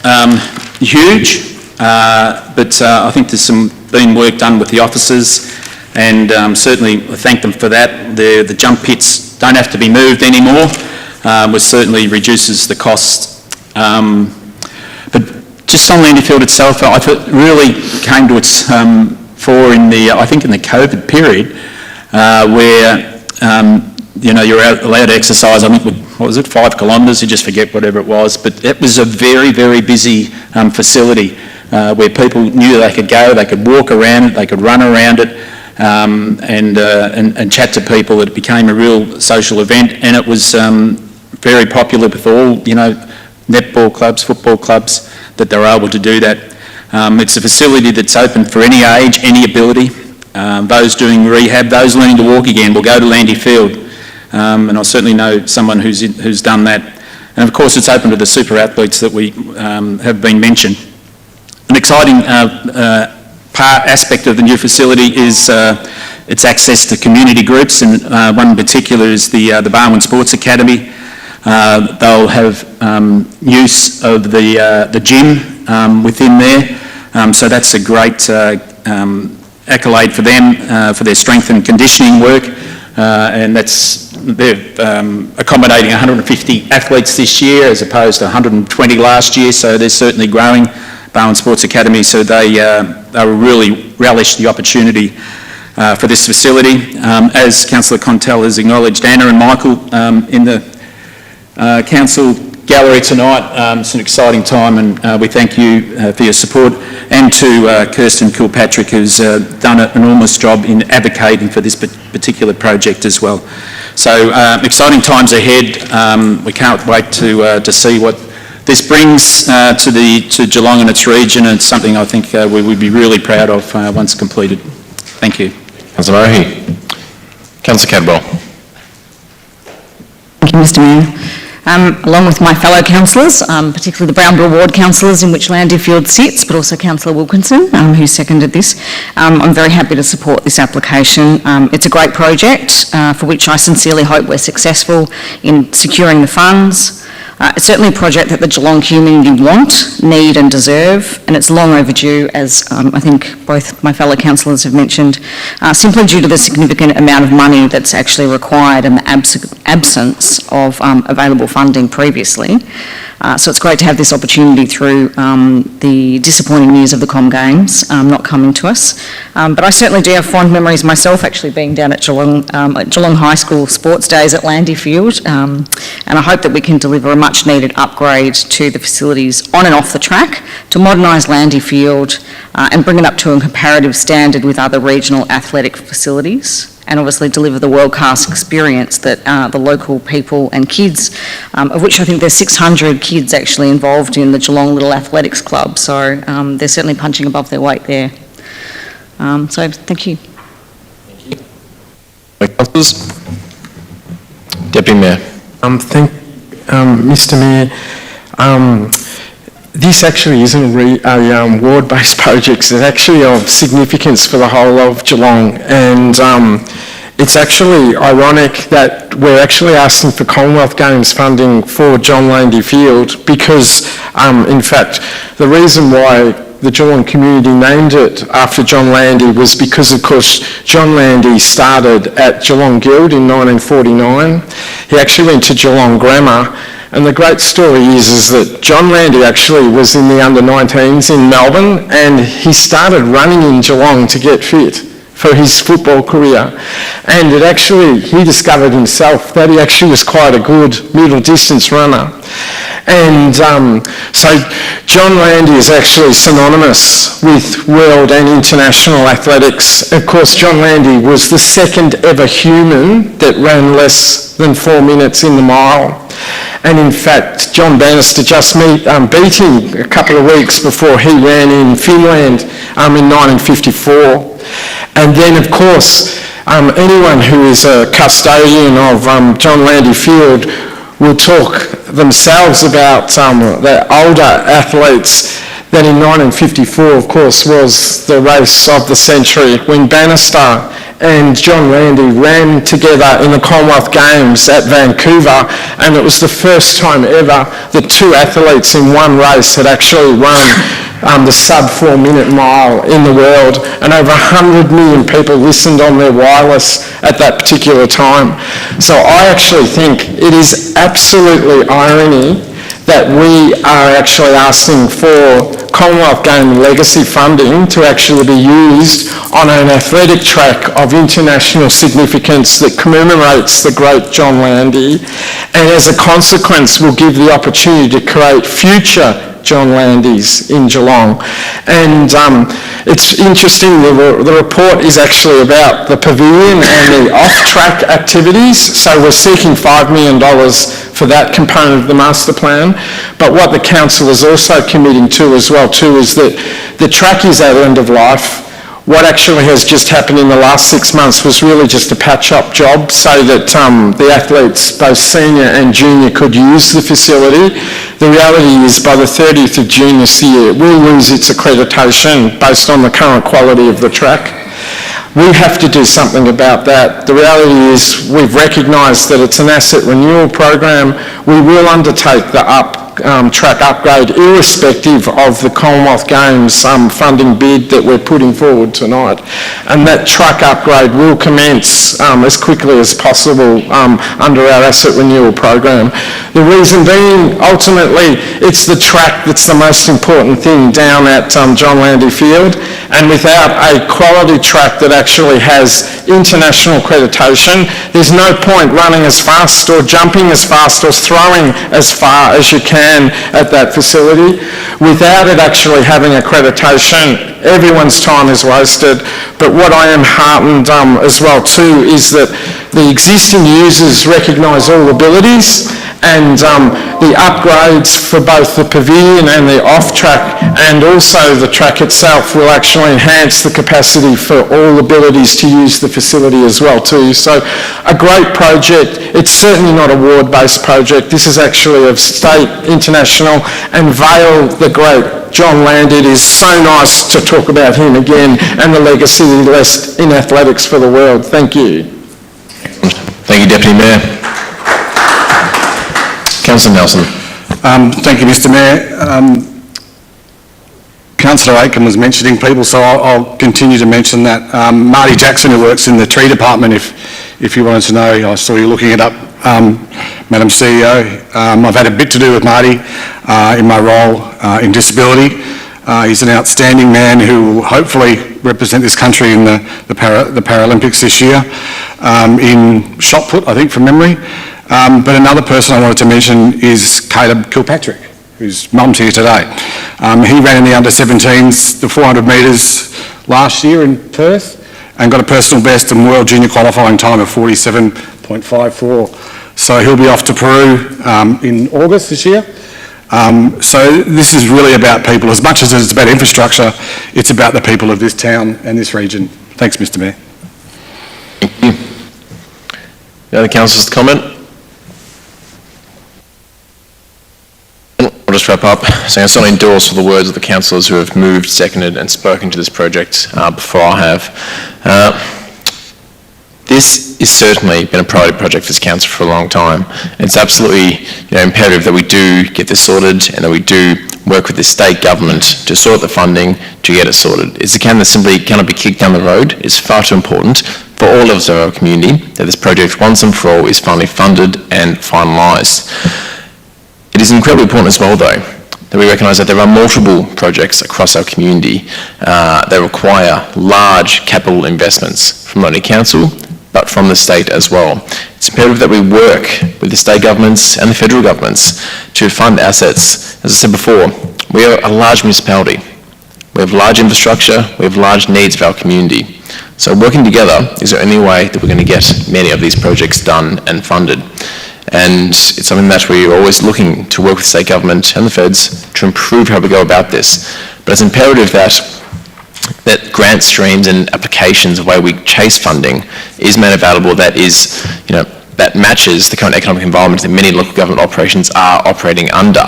huge, but I think there's been work done with the officers, and certainly I thank them for that. The jump pits don't have to be moved anymore, which certainly reduces the cost. But just on Landy Field itself, I thought it really came to its fore in the COVID period, where you're allowed to exercise, I think, what was it, 5 kilometres, you just forget whatever it was, but it was a very, very busy facility where people knew they could go, they could walk around it, they could run around it, and chat to people. It became a real social event, and it was very popular with all, netball clubs, football clubs, that they were able to do that. It's a facility that's open for any age, any ability. Those doing rehab, those learning to walk again will go to Landy Field. And I certainly know someone who's done that. And of course it's open to the super athletes that we have been mentioned. An exciting aspect of the new facility is its access to community groups, and one in particular is the Barwon Sports Academy. They'll have use of the gym within there, so that's a great accolade for them, for their strength and conditioning work, and they're accommodating 150 athletes this year as opposed to 120 last year, so they're certainly growing, Barwon Sports Academy, so they really relish the opportunity for this facility. As Councillor Contell has acknowledged, Anna and Michael in the council gallery tonight. It's an exciting time, and we thank you for your support, and to Kirsten Kilpatrick, who's done an enormous job in advocating for this particular project as well. So exciting times ahead. We can't wait to see what this brings to Geelong and its region, and it's something I think we would be really proud of once completed. Thank you. Councillor Murray. Councillor Cadwell. Thank you, Mr Mayor. Along with my fellow councillors, particularly the Brownbill Ward councillors in which Landyfield sits, but also Councillor Wilkinson, who seconded this, I'm very happy to support this application. It's a great project for which I sincerely hope we're successful in securing the funds. It's certainly a project that the Geelong community want, need and deserve, and it's long overdue, as I think both my fellow councillors have mentioned, simply due to the significant amount of money that's actually required and the absence of available funding previously. So it's great to have this opportunity through the disappointing news of the Com Games not coming to us. But I certainly do have fond memories myself, actually being down at Geelong High School sports days at Landyfield, and I hope that we can deliver a much needed upgrade to the facilities on and off the track to modernise Landyfield and bring it up to a comparative standard with other regional athletic facilities, and obviously deliver the world-class experience that the local people and kids, of which I think there's 600 kids actually involved in the Geelong Little Athletics Club, so they're certainly punching above their weight there. So thank you. Councillors. Deputy Mayor. Mr Mayor, this actually isn't a ward-based project. It's actually of significance for the whole of Geelong, and it's actually ironic that we're actually asking for Commonwealth Games funding for John Landy Field because, in fact, the reason why the Geelong community named it after John Landy was because, of course, John Landy started at Geelong Guild in 1949. He actually went to Geelong Grammar, and the great story is that John Landy actually was in the under-19s in Melbourne, and he started running in Geelong to get fit for his football career. And he discovered himself that he actually was quite a good middle distance runner. And so John Landy is actually synonymous with world and international athletics. Of course, John Landy was the second ever human that ran less than 4 minutes in the mile. And in fact, John Bannister just beat him a couple of weeks before he ran in Finland in 1954. And then, of course, anyone who is a custodian of John Landy Field will talk themselves about the older athletes. That in 1954, of course, was the race of the century when Bannister and John Landy ran together in the Commonwealth Games at Vancouver, and it was the first time ever that two athletes in one race had actually run the sub-4 minute mile in the world, and over 100 million people listened on their wireless at that particular time. So I actually think it is absolutely irony that we are actually asking for Commonwealth Game legacy funding to actually be used on an athletic track of international significance that commemorates the great John Landy, and as a consequence will give the opportunity to create future John Landys in Geelong. And it's interesting, the report is actually about the pavilion and the off-track activities, so we're seeking $5 million for that component of the master plan. But what the council is also committing to as well too is that the track is at end of life. What actually has just happened in the last 6 months was really just a patch-up job so that the athletes, both senior and junior, could use the facility. The reality is by the 30th of June this year, we'll lose its accreditation based on the current quality of the track. We have to do something about that. The reality is we've recognised that it's an asset renewal program. We will undertake the track upgrade irrespective of the Commonwealth Games funding bid that we're putting forward tonight. And that track upgrade will commence as quickly as possible under our asset renewal program. The reason being, ultimately, it's the track that's the most important thing down at John Landy Field. and without a quality track that actually has international accreditation, there's no point running as fast or jumping as fast or throwing as far as you can at that facility. Without it actually having accreditation, everyone's time is wasted. But what I am heartened as well too is that the existing users recognise all abilities, and the upgrades for both the pavilion and the off-track and also the track itself will actually enhance the capacity for all abilities to use the facility as well too. So a great project. It's certainly not a ward-based project. This is actually of state, international, and Vale, the great John Land. It is so nice to talk about him again and the legacy he left in athletics for the world. Thank you. Thank you, Deputy Mayor. Councillor Nelson. Thank you, Mr Mayor. Councillor Aiken was mentioning people, so I'll continue to mention that. Marty Jackson, who works in the tree department, if you wanted to know, I saw you looking it up, Madam CEO. I've had a bit to do with Marty in my role in disability. He's an outstanding man who will hopefully represent this country in the Paralympics this year in shot put, I think, from memory. But another person I wanted to mention is Caleb Kilpatrick, whose mum's here today. He ran in the under-17s, the 400 metres last year in Perth, and got a personal best and world junior qualifying time of 47.54. So he'll be off to Peru in August this year. So this is really about people. As much as it's about infrastructure, it's about the people of this town and this region. Thanks, Mr Mayor. Thank you. The other councillors to comment? I'll just wrap up. So I certainly endorse all the words of the councillors who have moved, seconded and spoken to this project before I have. This has certainly been a priority project for this council for a long time. It's absolutely imperative that we do get this sorted and that we do work with the state government to sort the funding to get it sorted. It's a can that simply cannot be kicked down the road. It's far too important for all of us in our community that this project once and for all is finally funded and finalised. It is incredibly important as well, though, that we recognise that there are multiple projects across our community that require large capital investments from not only council, but from the state as well. It's imperative that we work with the state governments and the federal governments to fund assets. As I said before, we are a large municipality. We have large infrastructure, we have large needs for our community. So working together is the only way that we're going to get many of these projects done and funded. And it's something that we're always looking to work with state government and the feds to improve how we go about this. But it's imperative that grant streams and applications, the way we chase funding, is made available that is, that matches the current economic environment that many local government operations are operating under.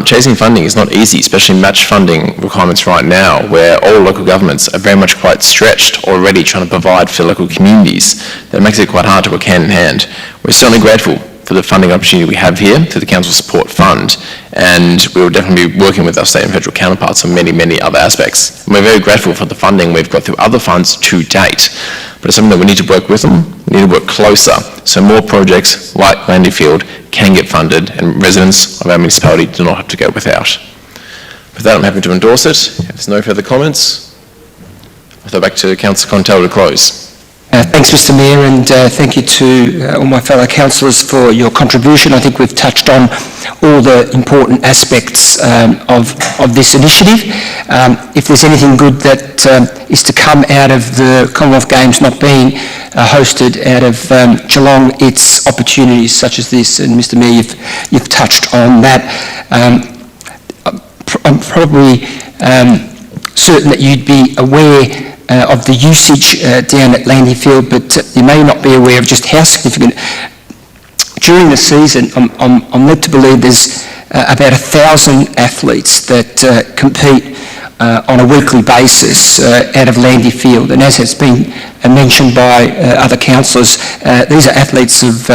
Chasing funding is not easy, especially match funding requirements right now, where all local governments are very much quite stretched already trying to provide for local communities. That makes it quite hard to work hand in hand. We're certainly grateful for the funding opportunity we have here through the Council Support Fund, and we will definitely be working with our state and federal counterparts on many, many other aspects. And we're very grateful for the funding we've got through other funds to date, but it's something that we need to work with them, we need to work closer, so more projects like Landyfield can get funded and residents of our municipality do not have to go without. With that, I'm happy to endorse it. If there's no further comments, I'll throw back to Councillor Contell to close. Thanks, Mr Mayor, and thank you to all my fellow councillors for your contribution. I think we've touched on all the important aspects of this initiative. If there's anything good that is to come out of the Commonwealth Games not being hosted out of Geelong, it's opportunities such as this, and Mr Mayor, you've touched on that. I'm probably certain that you'd be aware of the usage down at Landyfield, but you may not be aware of just how significant. During the season, I'm led to believe there's about 1,000 athletes that compete on a weekly basis out of Landyfield, and as has been mentioned by other councillors, these are athletes of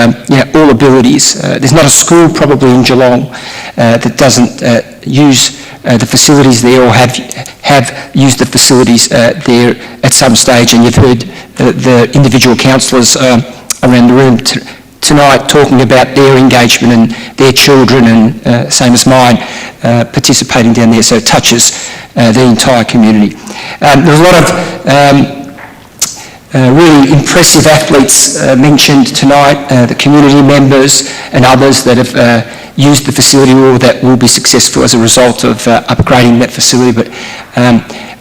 all abilities. There's not a school probably in Geelong that doesn't use the facilities there or have used the facilities there at some stage, and you've heard the individual councillors around the room tonight talking about their engagement and their children and, same as mine, participating down there, so it touches the entire community. There's a lot of really impressive athletes mentioned tonight, the community members and others that have used the facility or that will be successful as a result of upgrading that facility. But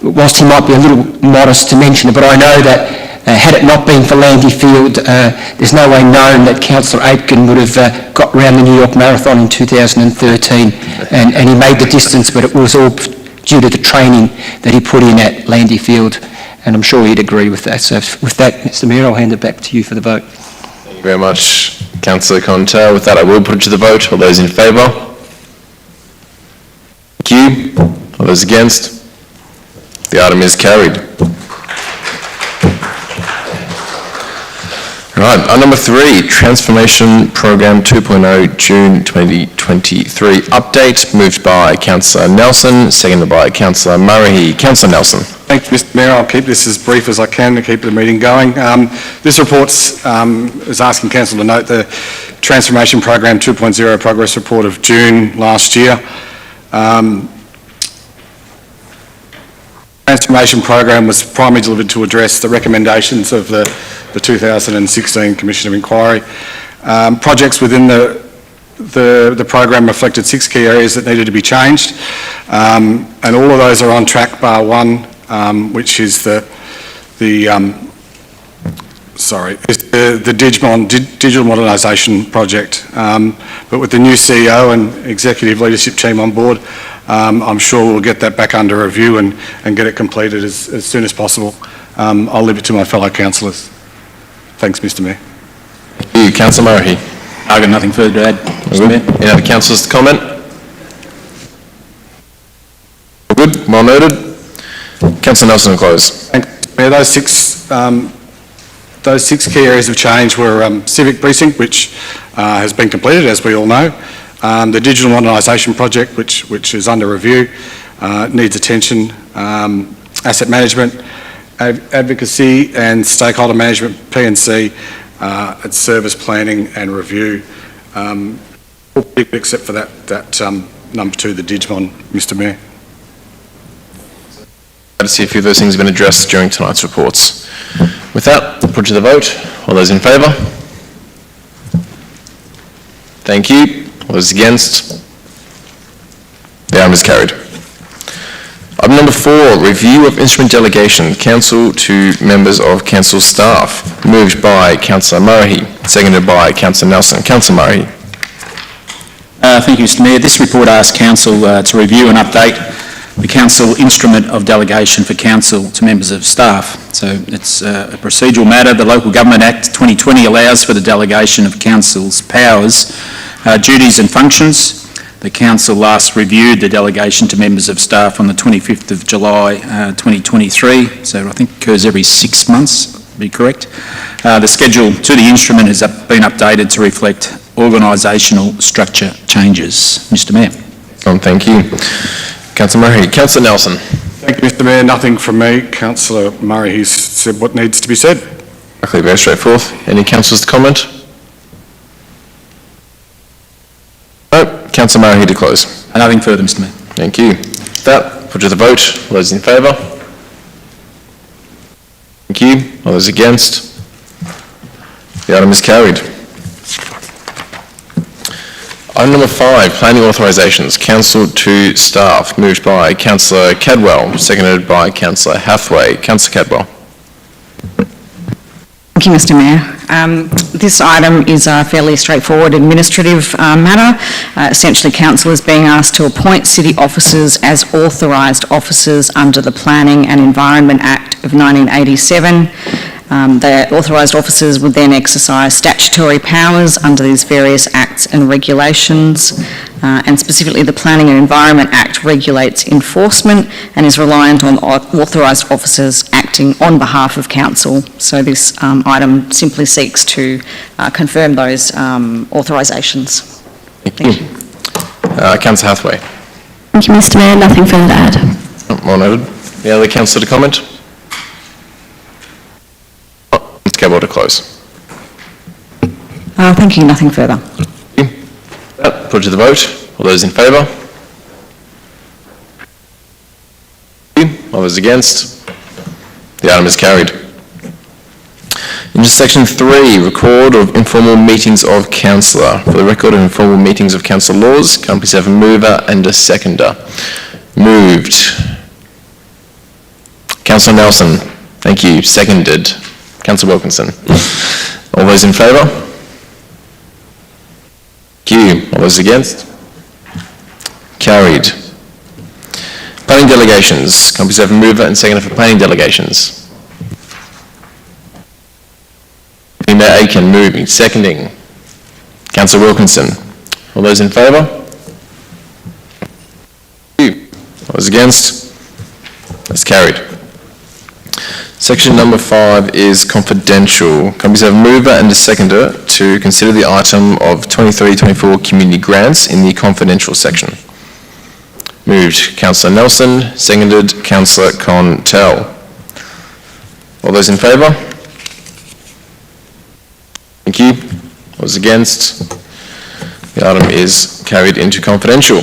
whilst he might be a little modest to mention it, but I know that had it not been for Landy Field, there's no way known that Councillor Aitken would have got around the New York Marathon in 2013, and he made the distance, but it was all due to the training that he put in at Landy Field, and I'm sure he'd agree with that. So with that, Mr Mayor, I'll hand it back to you for the vote. Thank you very much, Councillor Contel. With that, I will put it to the vote. All those in favour? Thank you. All those against? The item is carried. Right, item number 3, Transformation Program 2.0, June 2023 update, moved by Councillor Nelson, seconded by Councillor Murray. Councillor Nelson. Thank you, Mr Mayor. I'll keep this as brief as I can to keep the meeting going. This report is asking Council to note the Transformation Program 2.0 progress report of June last year. Transformation Program was primarily delivered to address the recommendations of the 2016 Commission of Inquiry. Projects within the program reflected 6 key areas that needed to be changed, and all of those are on track bar one, which is the digital modernisation project. But with the new CEO and executive leadership team on board, I'm sure we'll get that back under review and get it completed as soon as possible. I'll leave it to my fellow councillors. Thanks, Mr Mayor. Thank you, Councillor Murray. I've got nothing further to add, Mr Mayor. Any other councillors to comment? Good, well noted. Councillor Nelson will close. Thanks, Mayor. Those six key areas of change were civic precinct, which has been completed, as we all know. The digital modernisation project, which is under review, needs attention. Asset management, advocacy and stakeholder management, P&C, it's service planning and review, except for that number 2, the Digimon, Mr Mayor. Glad to see a few of those things have been addressed during tonight's reports. With that, I'll put to the vote. All those in favour? Thank you. All those against? The item is carried. Item number 4, review of instrument delegation, council to members of council staff, moved by Councillor Murray, seconded by Councillor Nelson. Councillor Murray. Thank you, Mr Mayor. This report asks council to review and update the council instrument of delegation for council to members of staff. So it's a procedural matter. The Local Government Act 2020 allows for the delegation of council's powers, duties and functions. The council last reviewed the delegation to members of staff on the 25th of July 2023, so I think it occurs every 6 months, to be correct. The schedule to the instrument has been updated to reflect organisational structure changes. Mr Mayor. Thank you. Councillor Murray. Councillor Nelson. Thank you, Mr Mayor. Nothing from me. Councillor Murray has said what needs to be said. Okay, very straightforward. Any councillors to comment? No. Councillor Murray to close. Nothing further, Mr Mayor. Thank you. With that, put to the vote. All those in favour? Thank you. All those against? The item is carried. Item number 5, planning authorisations, council to staff, moved by Councillor Cadwell, seconded by Councillor Hathaway. Councillor Cadwell. Thank you, Mr Mayor. This item is a fairly straightforward administrative matter. Essentially, council is being asked to appoint city officers as authorised officers under the Planning and Environment Act of 1987. The authorised officers would then exercise statutory powers under these various acts and regulations, and specifically the Planning and Environment Act regulates enforcement and is reliant on authorised officers acting on behalf of council. So this item simply seeks to confirm those authorisations. Thank you. Councillor Hathaway. Thank you, Mr Mayor. Nothing further to add. Well noted. Any other councillor to comment? Mr. Cadwell to close. Thank you, nothing further. Put it to the vote. All those in favour? All those against? The item is carried. Into section 3, record of informal meetings of councillor. For the record of informal meetings of council laws, can I please have a mover and a seconder? Moved. Councillor Nelson. Thank you. Seconded. Councillor Wilkinson. All those in favour? Thank you. All those against? Carried. Planning delegations. Can I please have a mover and seconder for planning delegations? Mayor Aiken moving. Seconding. Councillor Wilkinson. All those in favour? Thank you. All those against? That's carried. Section number 5 is confidential. Can I please have a mover and a seconder to consider the item of 23-24 community grants in the confidential section? Moved. Councillor Nelson. Seconded. Councillor Contell. All those in favour? Thank you. All those against? The item is carried into confidential.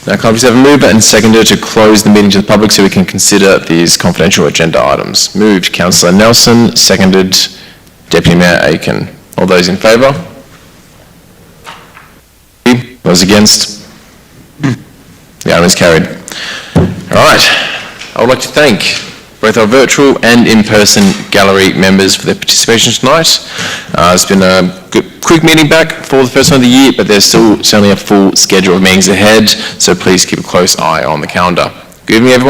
Now, can I please have a mover and seconder to close the meeting to the public so we can consider these confidential agenda items? Moved. Councillor Nelson. Seconded. Deputy Mayor Aiken. All those in favour? Those against? The item is carried. All right. I would like to thank both our virtual and in-person gallery members for their participation tonight. It's been a quick meeting back for the first one of the year, but there's still certainly a full schedule of meetings ahead, so please keep a close eye on the calendar. Good evening, everyone.